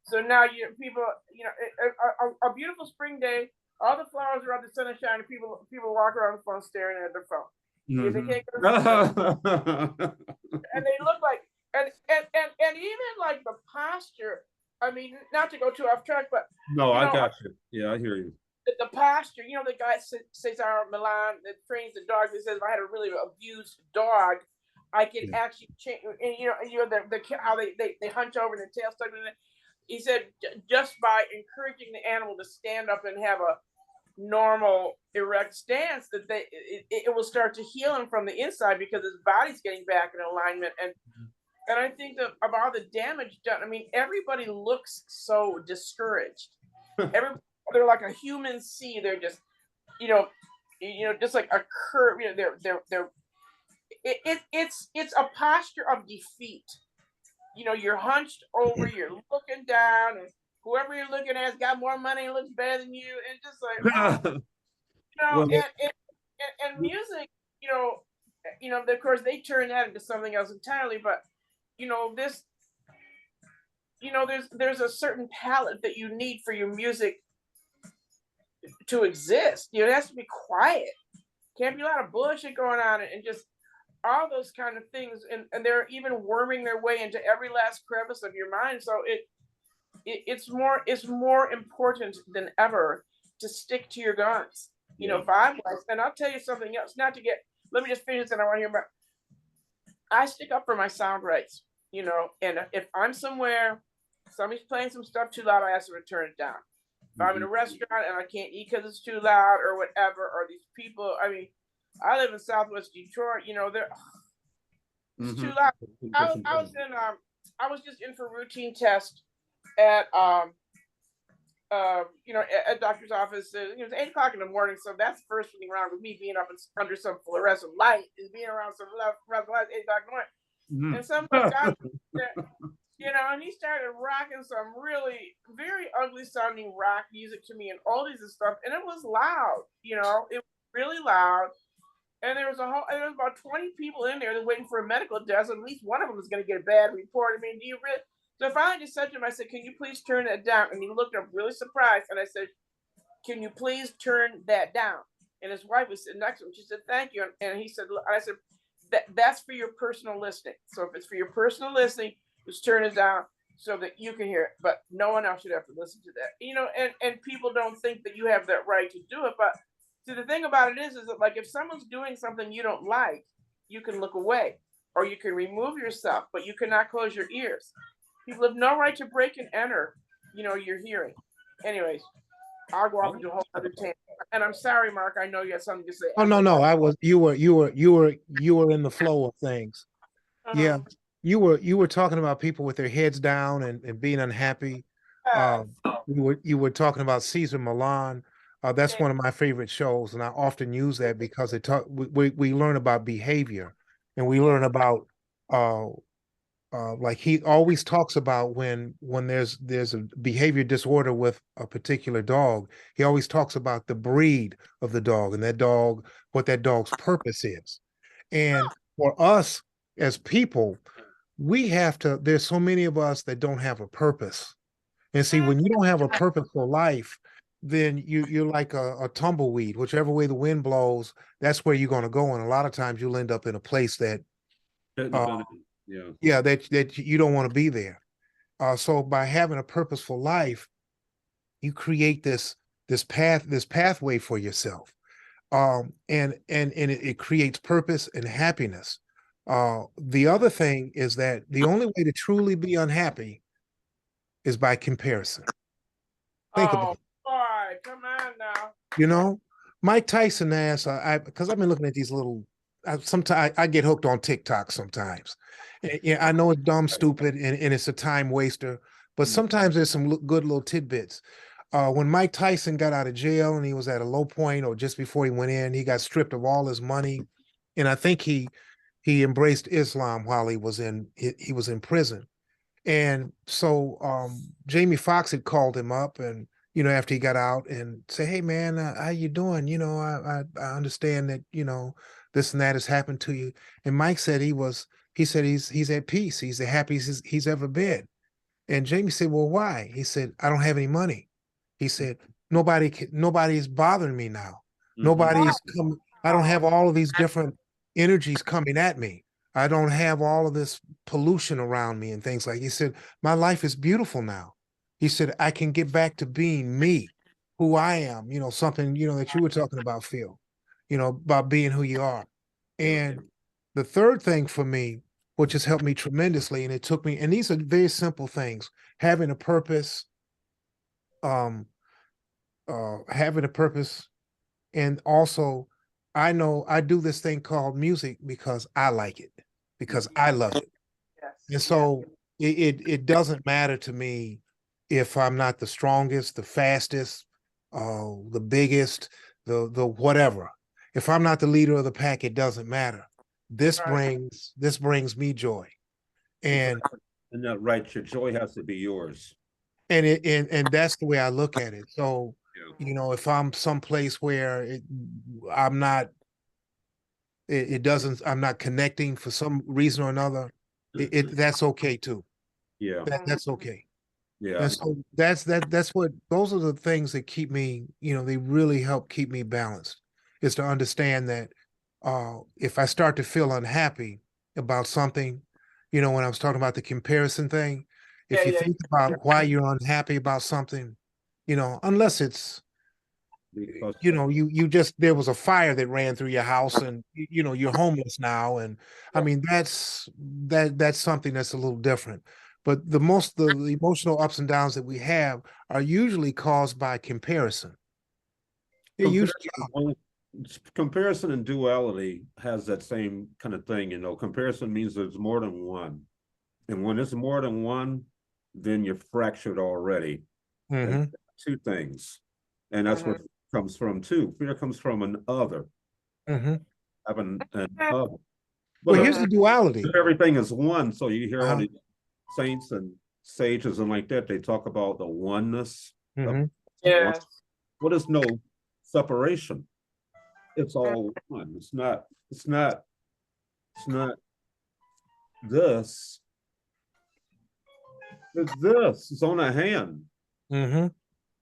So now people, you know, a beautiful spring day, all the flowers are out, the sun is shining, people walk around the phone staring at their phone. They can't go and they look like, and even like the posture. I mean, not to go too off track, but no, I got you. Yeah, I hear you. The posture, you know, the guy Cesar Milan that trains the dog, that says if I had a really abused dog, I could actually change. And you know the how they hunch over and the tail stuck in it. He said just by encouraging the animal to stand up and have a normal erect stance, that it will start to heal him from the inside because his body's getting back in alignment. And I think that of all the damage done, I mean, everybody looks so discouraged. They're like a human sea. They're just, you know, just like a curve. You know, it's a posture of defeat. You know, you're hunched over, you're looking down, and whoever you're looking at has got more money and looks better than you, and just like, Well, and music, of course they turn that into something else entirely, but this, there's a certain palette that you need for your music to exist. It has to be quiet. Can't be a lot of bullshit going on, and just all those kind of things, and they're even worming their way into every last crevice of your mind. So it's more important than ever to stick to your guns. Vibe-wise. And I'll tell you something else. Let me just finish this, and I want to hear about. I stick up for my sound rights. And if I'm somewhere, somebody's playing some stuff too loud, I ask them to turn it down. If I'm in a restaurant and I can't eat because it's too loud or whatever, or these people, I mean, I live in Southwest Detroit. It's too loud. I was just in for routine test at at doctor's office. It was 8 o'clock in the morning, so that's the first thing around with me being up under some fluorescent light is being around some fluorescent light at 8 o'clock in the morning. And some guy, and he started rocking some really very ugly sounding rock music to me and all these stuff, and it was loud. It was really loud. And there was about 20 people in there that waiting for a medical test. At least one of them was going to get a bad report. I mean, do you really? So I finally just said to him, I said, "Can you please turn that down?" And he looked up really surprised. And I said, "Can you please turn that down?" And his wife was sitting next to him. She said, "Thank you." And he said, I said, "That's for your personal listening. So if it's for your personal listening, just turn it down so that you can hear it. But no one else should have to listen to that." And people don't think that you have that right to do it, but see, the thing about it is that, like, if someone's doing something you don't like, you can look away or you can remove yourself, but you cannot close your ears. People have no right to break and enter, your hearing. Anyways, I'll go off into a whole other tangent. And I'm sorry, Mark. I know you had something to say. Oh, no. You were in the flow of things. Yeah. You were talking about people with their heads down and being unhappy. You were talking about Caesar Milan. That's one of my favorite shows, and I often use that because we learn about behavior, and we learn about like he always talks about when there's a behavior disorder with a particular dog. He always talks about the breed of the dog and what that dog's purpose is. And for us as people, there's so many of us that don't have a purpose. And see, when you don't have a purposeful life, then you're like a tumbleweed. Whichever way the wind blows, that's where you're going to go. And a lot of times you'll end up in a place that, that you don't want to be there. So by having a purposeful life, you create this pathway for yourself. And it creates purpose and happiness. The other thing is that the only way to truly be unhappy is by comparison. Think about it. Boy, come on now. Mike Tyson asked, because I've been looking at these little, sometimes I get hooked on TikTok sometimes. Yeah, I know it's dumb, stupid, and it's a time waster, but sometimes there's some good little tidbits. When Mike Tyson got out of jail and he was at a low point, or just before he went in, he got stripped of all his money. And I think he embraced Islam while he was in prison. And so Jamie Foxx had called him up, and after he got out, and say, "Hey man, how you doing? I understand that this and that has happened to you." And Mike said he's at peace. He's the happiest he's ever been. And Jamie said, "Well, why?" He said, "I don't have any money." He said, nobody's bothering me now. I don't have all of these different energies coming at me. I don't have all of this pollution around me and things like. He said, "My life is beautiful now." He said, "I can get back to being me, who I am." Something that you were talking about, Phil. About being who you are. And the third thing for me, which has helped me tremendously, and it took me, and these are very simple things: having a purpose, having a purpose, and also I know I do this thing called music because I like it, because I love it. Yes. And so it doesn't matter to me if I'm not the strongest, the fastest, the biggest, the whatever. If I'm not the leader of the pack, it doesn't matter. This Right. brings me joy. And And that right, your joy has to be yours. and that's the way I look at it. So, Yeah. you know, if I'm someplace where I'm not, it doesn't, I'm not connecting for some reason or another, that's okay too. Yeah. That's okay. Yeah. And so that's what those are the things that keep me, you know, they really help keep me balanced, is to understand that if I start to feel unhappy about something, you know, when I was talking about the comparison thing, if you Yeah. think about why you're unhappy about something, you know, unless it's, Because you know, you just, there was a fire that ran through your house and you know you're homeless now, and I mean that's something that's a little different. But the emotional ups and downs that we have are usually caused by comparison. It usually comparison, comparison and duality has that same kind of thing, you know. Comparison means there's more than one. And when it's more than one, then you're fractured already. mm-hmm, And two things. And that's what comes from too. Fear comes from an other, mm-hmm. having an other. Well, But here's the duality. if everything is one, so you hear all Uh-huh. these saints and sages and like that, they talk about the oneness of Mm-hmm. Yeah. what is no separation. It's all one. It's not this. It's this. It's on a hand. Mm-hmm.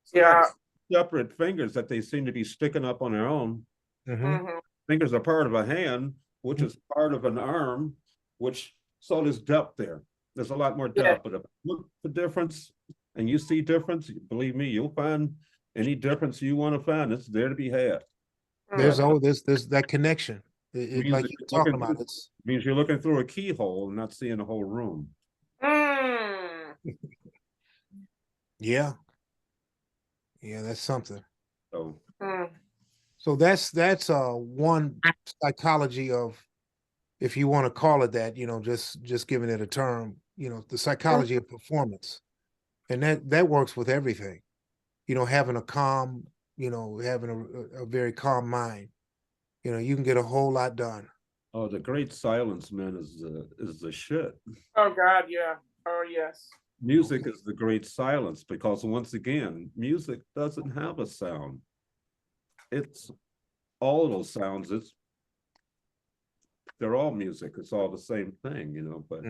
It's not separate fingers that they seem to be sticking up on their own. Mm-hmm. Fingers are part of a hand, which is part of an arm, which so there's depth there. There's a lot more depth, but if you look for difference and you see difference, believe me, you'll find any difference you want to find. It's there to be had. There's that connection. Like you're talking about, it's Means you're looking through a keyhole and not seeing the whole room. yeah, that's something. So So that's one psychology of, if you want to call it that, you know, just giving it a term, you know, the psychology of performance. And that works with everything. You know, having a calm, you know, having a very calm mind, you know, you can get a whole lot done. oh, the great silence, man, is the shit. Oh God, yeah. Oh yes. Music is the great silence, because once again, music doesn't have a sound. It's all of those sounds. They're all music. It's all the same thing, you know, but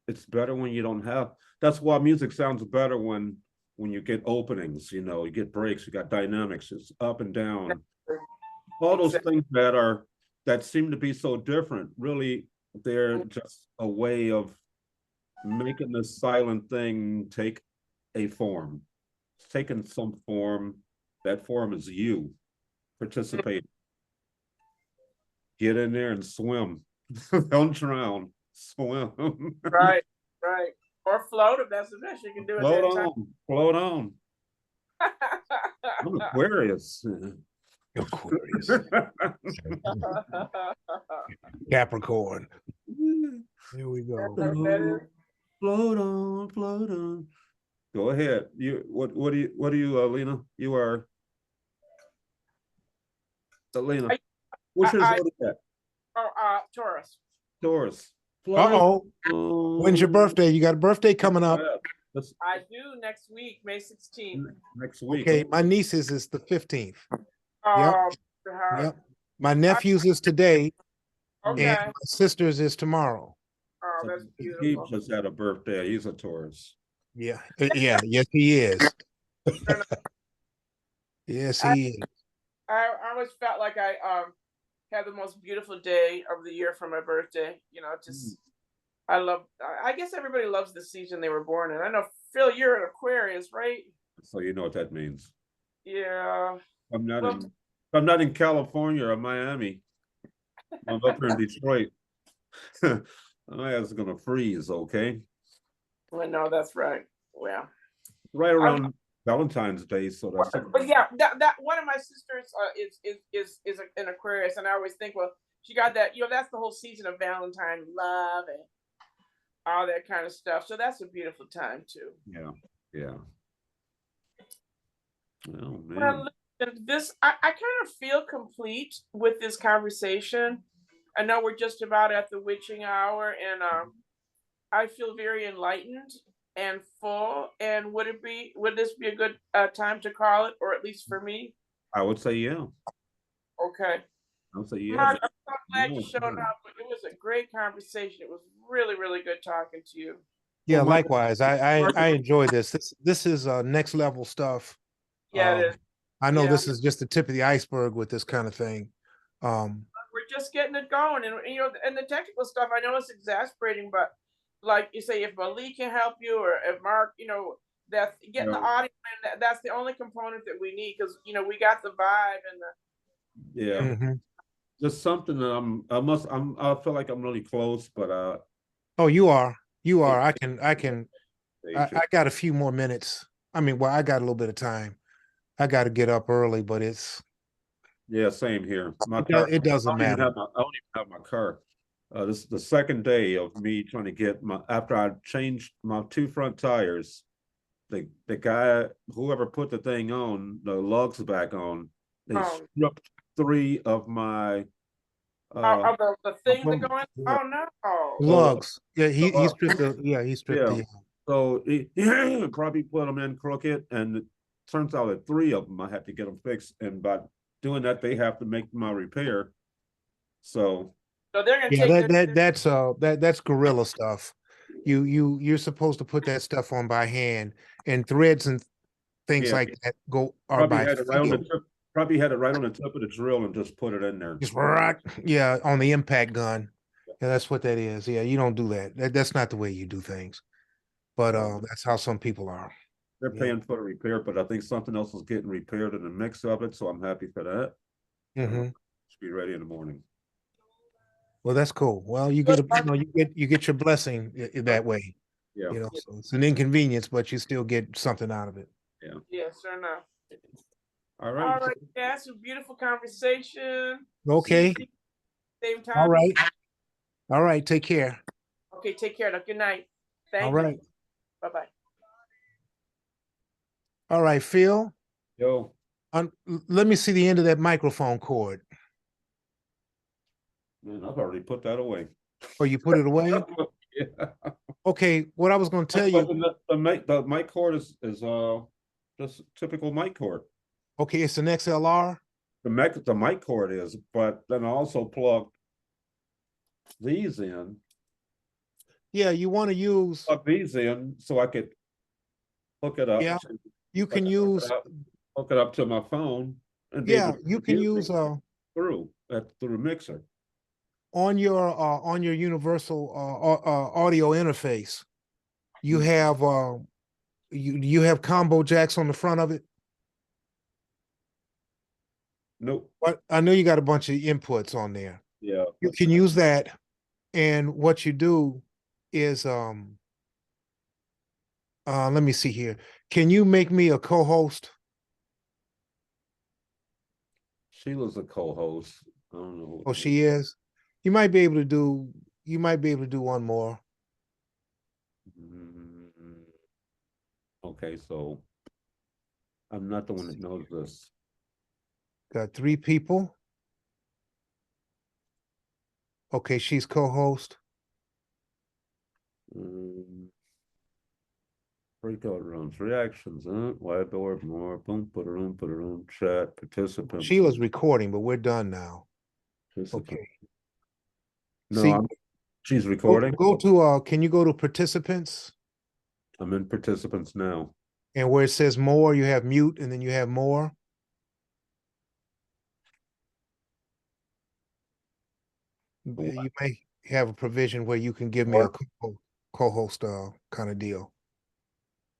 it's better when you don't have, that's why music sounds better when you get openings, you know, you get breaks, you got dynamics, it's up and down. All those things that seem to be so different, really, they're just a way of making this silent thing take a form. It's taken some form. That form is you participating. Get in there and swim. Don't drown. Swim. Right. Or float if that's the best you can do at Float that time. on. Float on. I'm Aquarius. Aquarius. Capricorn. Here we go. Float on, float on. Go ahead. What do you, Alena? You are Alena. What's your zodiac? Taurus. Taurus. Uh-oh. When's your birthday? You got a birthday coming up. I do next week, May 16th. Next week. Okay, my niece's is the 15th. Oh, Yep. My nephew's is today, okay. and my sister's is tomorrow. Oh, that's He beautiful. just had a birthday. He's a Taurus. Yeah. Yes, he is. Yes, he is. I always felt like I had the most beautiful day of the year for my birthday. You know, just I guess everybody loves the season they were born in. I know, Phil, you're an Aquarius, right? So you know what that means. Yeah. I'm not in California or Miami. I'm up here in Detroit. My ass is gonna freeze, okay? Well, no, that's right. Well, right around Valentine's Day, so that's but yeah, that one of my sisters is an Aquarius, and I always think, well, she got that, you know, that's the whole season of Valentine love, all that kind of stuff. So that's a beautiful time too. Yeah, yeah. Oh man. Well, listen, I kind of feel complete with this conversation. I know we're just about at the witching hour, and I feel very enlightened and full. And would this be a good time to call it, or at least for me? I would say yeah. Okay. I would say yeah. Mark, I'm so glad you No, showed no. up. It was a great conversation. It was really, really good talking to you. Yeah, Well, my likewise. I enjoy this. This is next level stuff. Yeah, it is. I know Yeah. this is just the tip of the iceberg with this kind of thing. We're just getting it going, and and the technical stuff. I know it's exasperating, but like you say, if Malik can help you, or if Mark, that's getting the Yeah. audio, and that's the only component that we need, because we got the vibe and the Yeah. Mhm. Just something that I feel like I'm really close, but Oh, you are. You it- are. I got a few more minutes. I mean, well, I got a little bit of time. I got to get up early, but yeah, same here. My car, it doesn't matter. I don't even have my car. This is the second day of me trying to get after I changed my two front tires. The guy, whoever put the thing on, the lugs back on, they stripped three of my the things that bumper. go in. Yeah. Oh no! Lugs. Yeah, he Uh, stripped he stripped yeah. the So he probably put them in crooked, and it turns out that three of them I had to get them fixed, and by doing that, they have to make my repair. So So they're gonna Yeah, take that's guerrilla stuff. You're supposed to put that stuff on by hand, and threads and things yeah, like that are probably by had it right on the feel. tip. Probably had it right on the tip of the drill and just put it in there. Just right, yeah, on the impact gun. Yeah, that's what that is. Yeah, you don't do that. That's not the way you do things. But that's how some people are. They're Yeah. paying for the repair, but I think something else is getting repaired in the mix of it, so I'm happy for that. Hmm. Should be ready in the morning. Well, that's cool. Well, you get your blessing that way. Yeah, So it's an inconvenience, but you still get something out of it. yeah. Yes or no? All All right. right, that's a beautiful conversation. Okay. See you same All time. right. All right. Take care. Okay, take care. Now, good night. All Thank right. you. Bye bye. All right, Phil. Yo, Let me see the end of that microphone cord. man, I've already put that away. Or you put it away? Yeah. Okay, what I was going to tell But you. the mic cord is just typical mic cord. Okay, it's an XLR. The mic cord is, but then I also plugged these in. Yeah, you want to use. Plug these in so I could hook it up. Yeah, you can hook use. hook it up to my phone and be Yeah, able to you can use through the mixer. on your universal audio interface. You have you have combo jacks on the front of it. Nope. But I know you got a bunch of inputs on there. Yeah. You can use that, and what you do is let me see here. Can you make me a co-host? Sheila's a co-host. I don't know. Oh, she is. You might be able to do. You might be able to do one more. Okay, so I'm not the one that knows this. Got 3 people. Okay, she's co-host. Breakout rooms, reactions, whiteboard, more, boom, put it on, chat, participants. Sheila's recording, but we're done now. Okay. No, she's recording. Go to can you go to participants? I'm in participants now. And where it says more, you have mute, and then you have more. You may have a provision where you can give me a co-host kind of deal.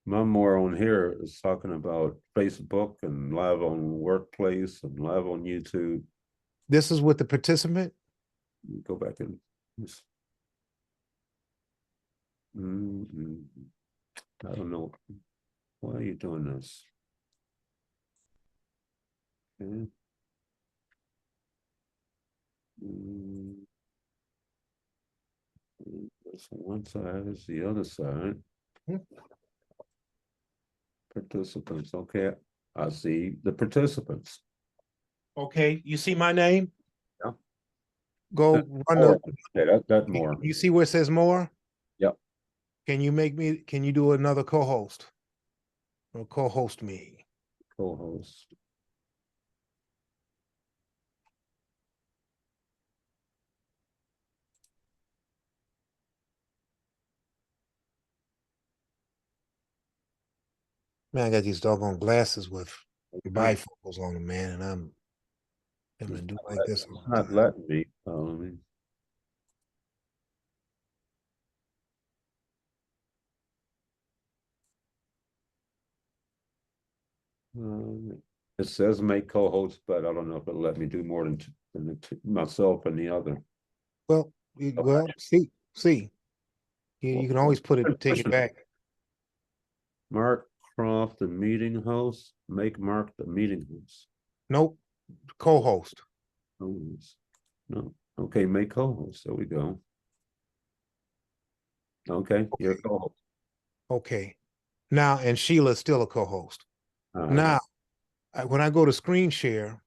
My more on here is talking about Facebook and live on Workplace and live on YouTube. This is with the participant. Go back in. I don't know. Why are you doing this? Okay. So one side is the other side. Hmm. Participants, okay, I see the participants. Okay, you see my name? Yeah. Go run More. the. Okay, that more. You see where it says more? Yep. Can you do another co-host? Or co-host me? Co-host. Man, I got these doggone glasses with bifocals on them, man, and I'm gonna do like this all It's the not time. letting me. It says make co-host, but I don't know if it'll let me do more than myself and the other. Well, see, you can always take it back. Mark Croft, the meeting host. Make Mark the meeting host. Nope, co-host. No, okay, make co-host. There we go. Okay, you're a co-host. Okay, now and Sheila's still a co-host. Now, when I go to screen share,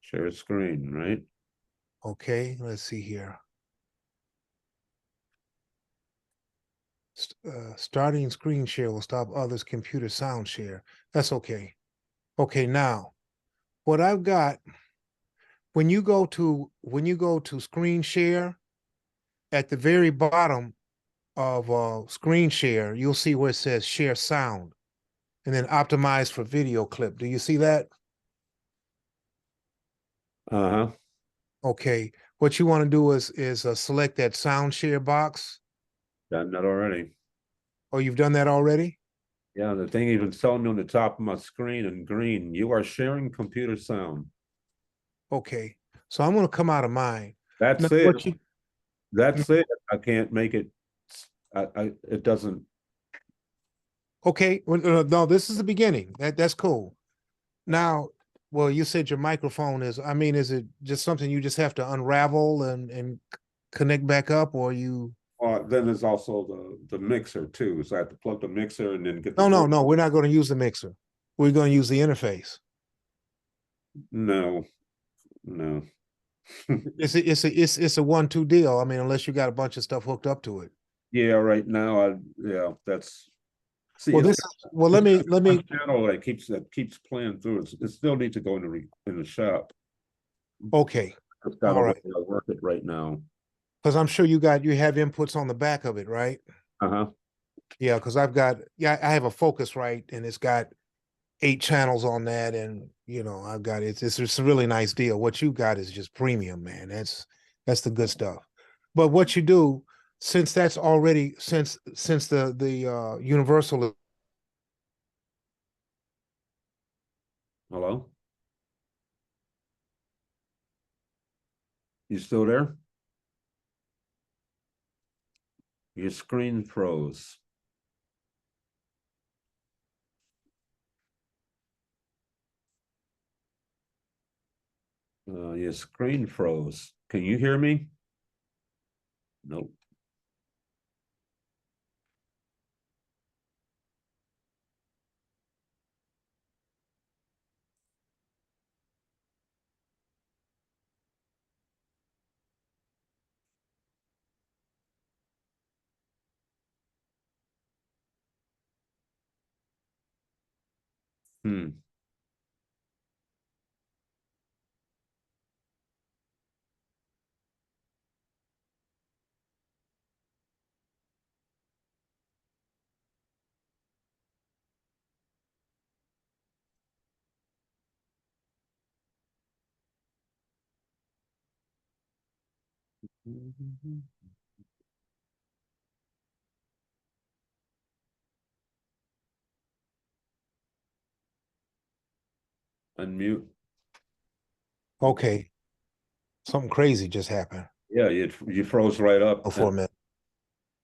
share screen, right? Okay, let's see here. Starting screen share will stop others' computer sound share. That's okay. Okay, now what I've got, when you go to screen share, at the very bottom of screen share, you'll see where it says share sound and then optimize for video clip. Do you see that? Uh-huh. Okay. What you want to do is select that sound share box. Done that already. Oh, you've done that already? Yeah, the thing even telling me on the top of my screen in green, you are sharing computer sound. Okay. So I'm going to come out of mine. That's Now, it. That's it. I can't make it. It doesn't. Okay. No, this is the beginning. That's cool. Now, well, you said your microphone is, I mean, is it just something you just have to unravel and connect back up, or you? Then there's also the mixer too. So I have to plug the mixer and then get the. No, we're not going to use the mixer. We're going to use the interface. No. It's a 1-2 deal. I mean, unless you got a bunch of stuff hooked up to it. Yeah, right now, that's. See, Well, let me channel that keeps playing through. It still needs to go in the shop. Okay. It's got All a way right. to work it right now. Because I'm sure you have inputs on the back of it, right? Uh-huh. Yeah, because I have a Focusrite and it's got 8 channels on that, and I've got it's a really nice deal. What you got is just premium, man. That's the good stuff. But what you do, since that's already since the universal. Hello? You still there? Your screen froze. Your screen froze. Can you hear me? Nope. Unmute. Okay, something crazy just happened. Yeah, you froze right up. For a minute.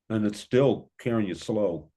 And it's still carrying you slow.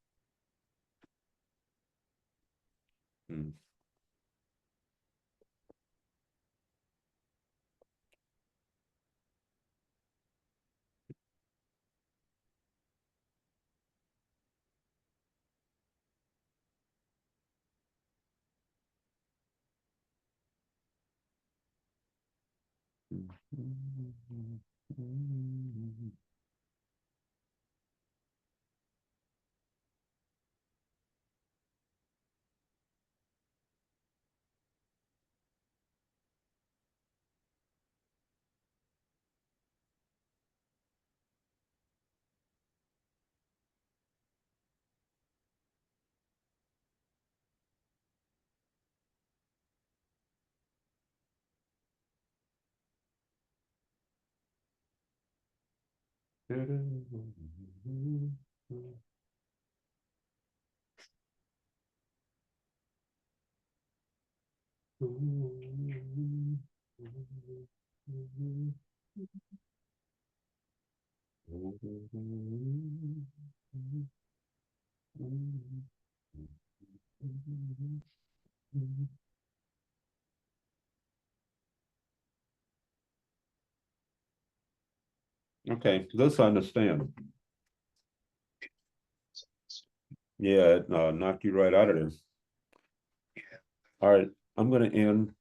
Okay, this I understand. Yeah, it knocked you right out of there. All right, I'm gonna end.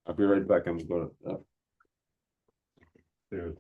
I'll be right back. I'm gonna. There.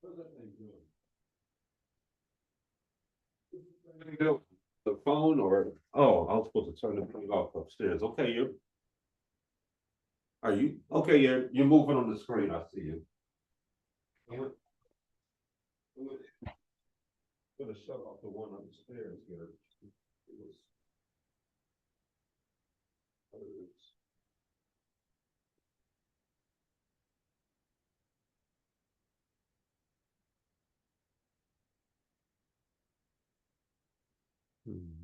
What's that thing doing? The phone or, oh, I was supposed to turn the thing off upstairs. Okay, are you, okay, you're moving on the screen. I see you. I'm gonna shut off the one upstairs here. It was. Hmm.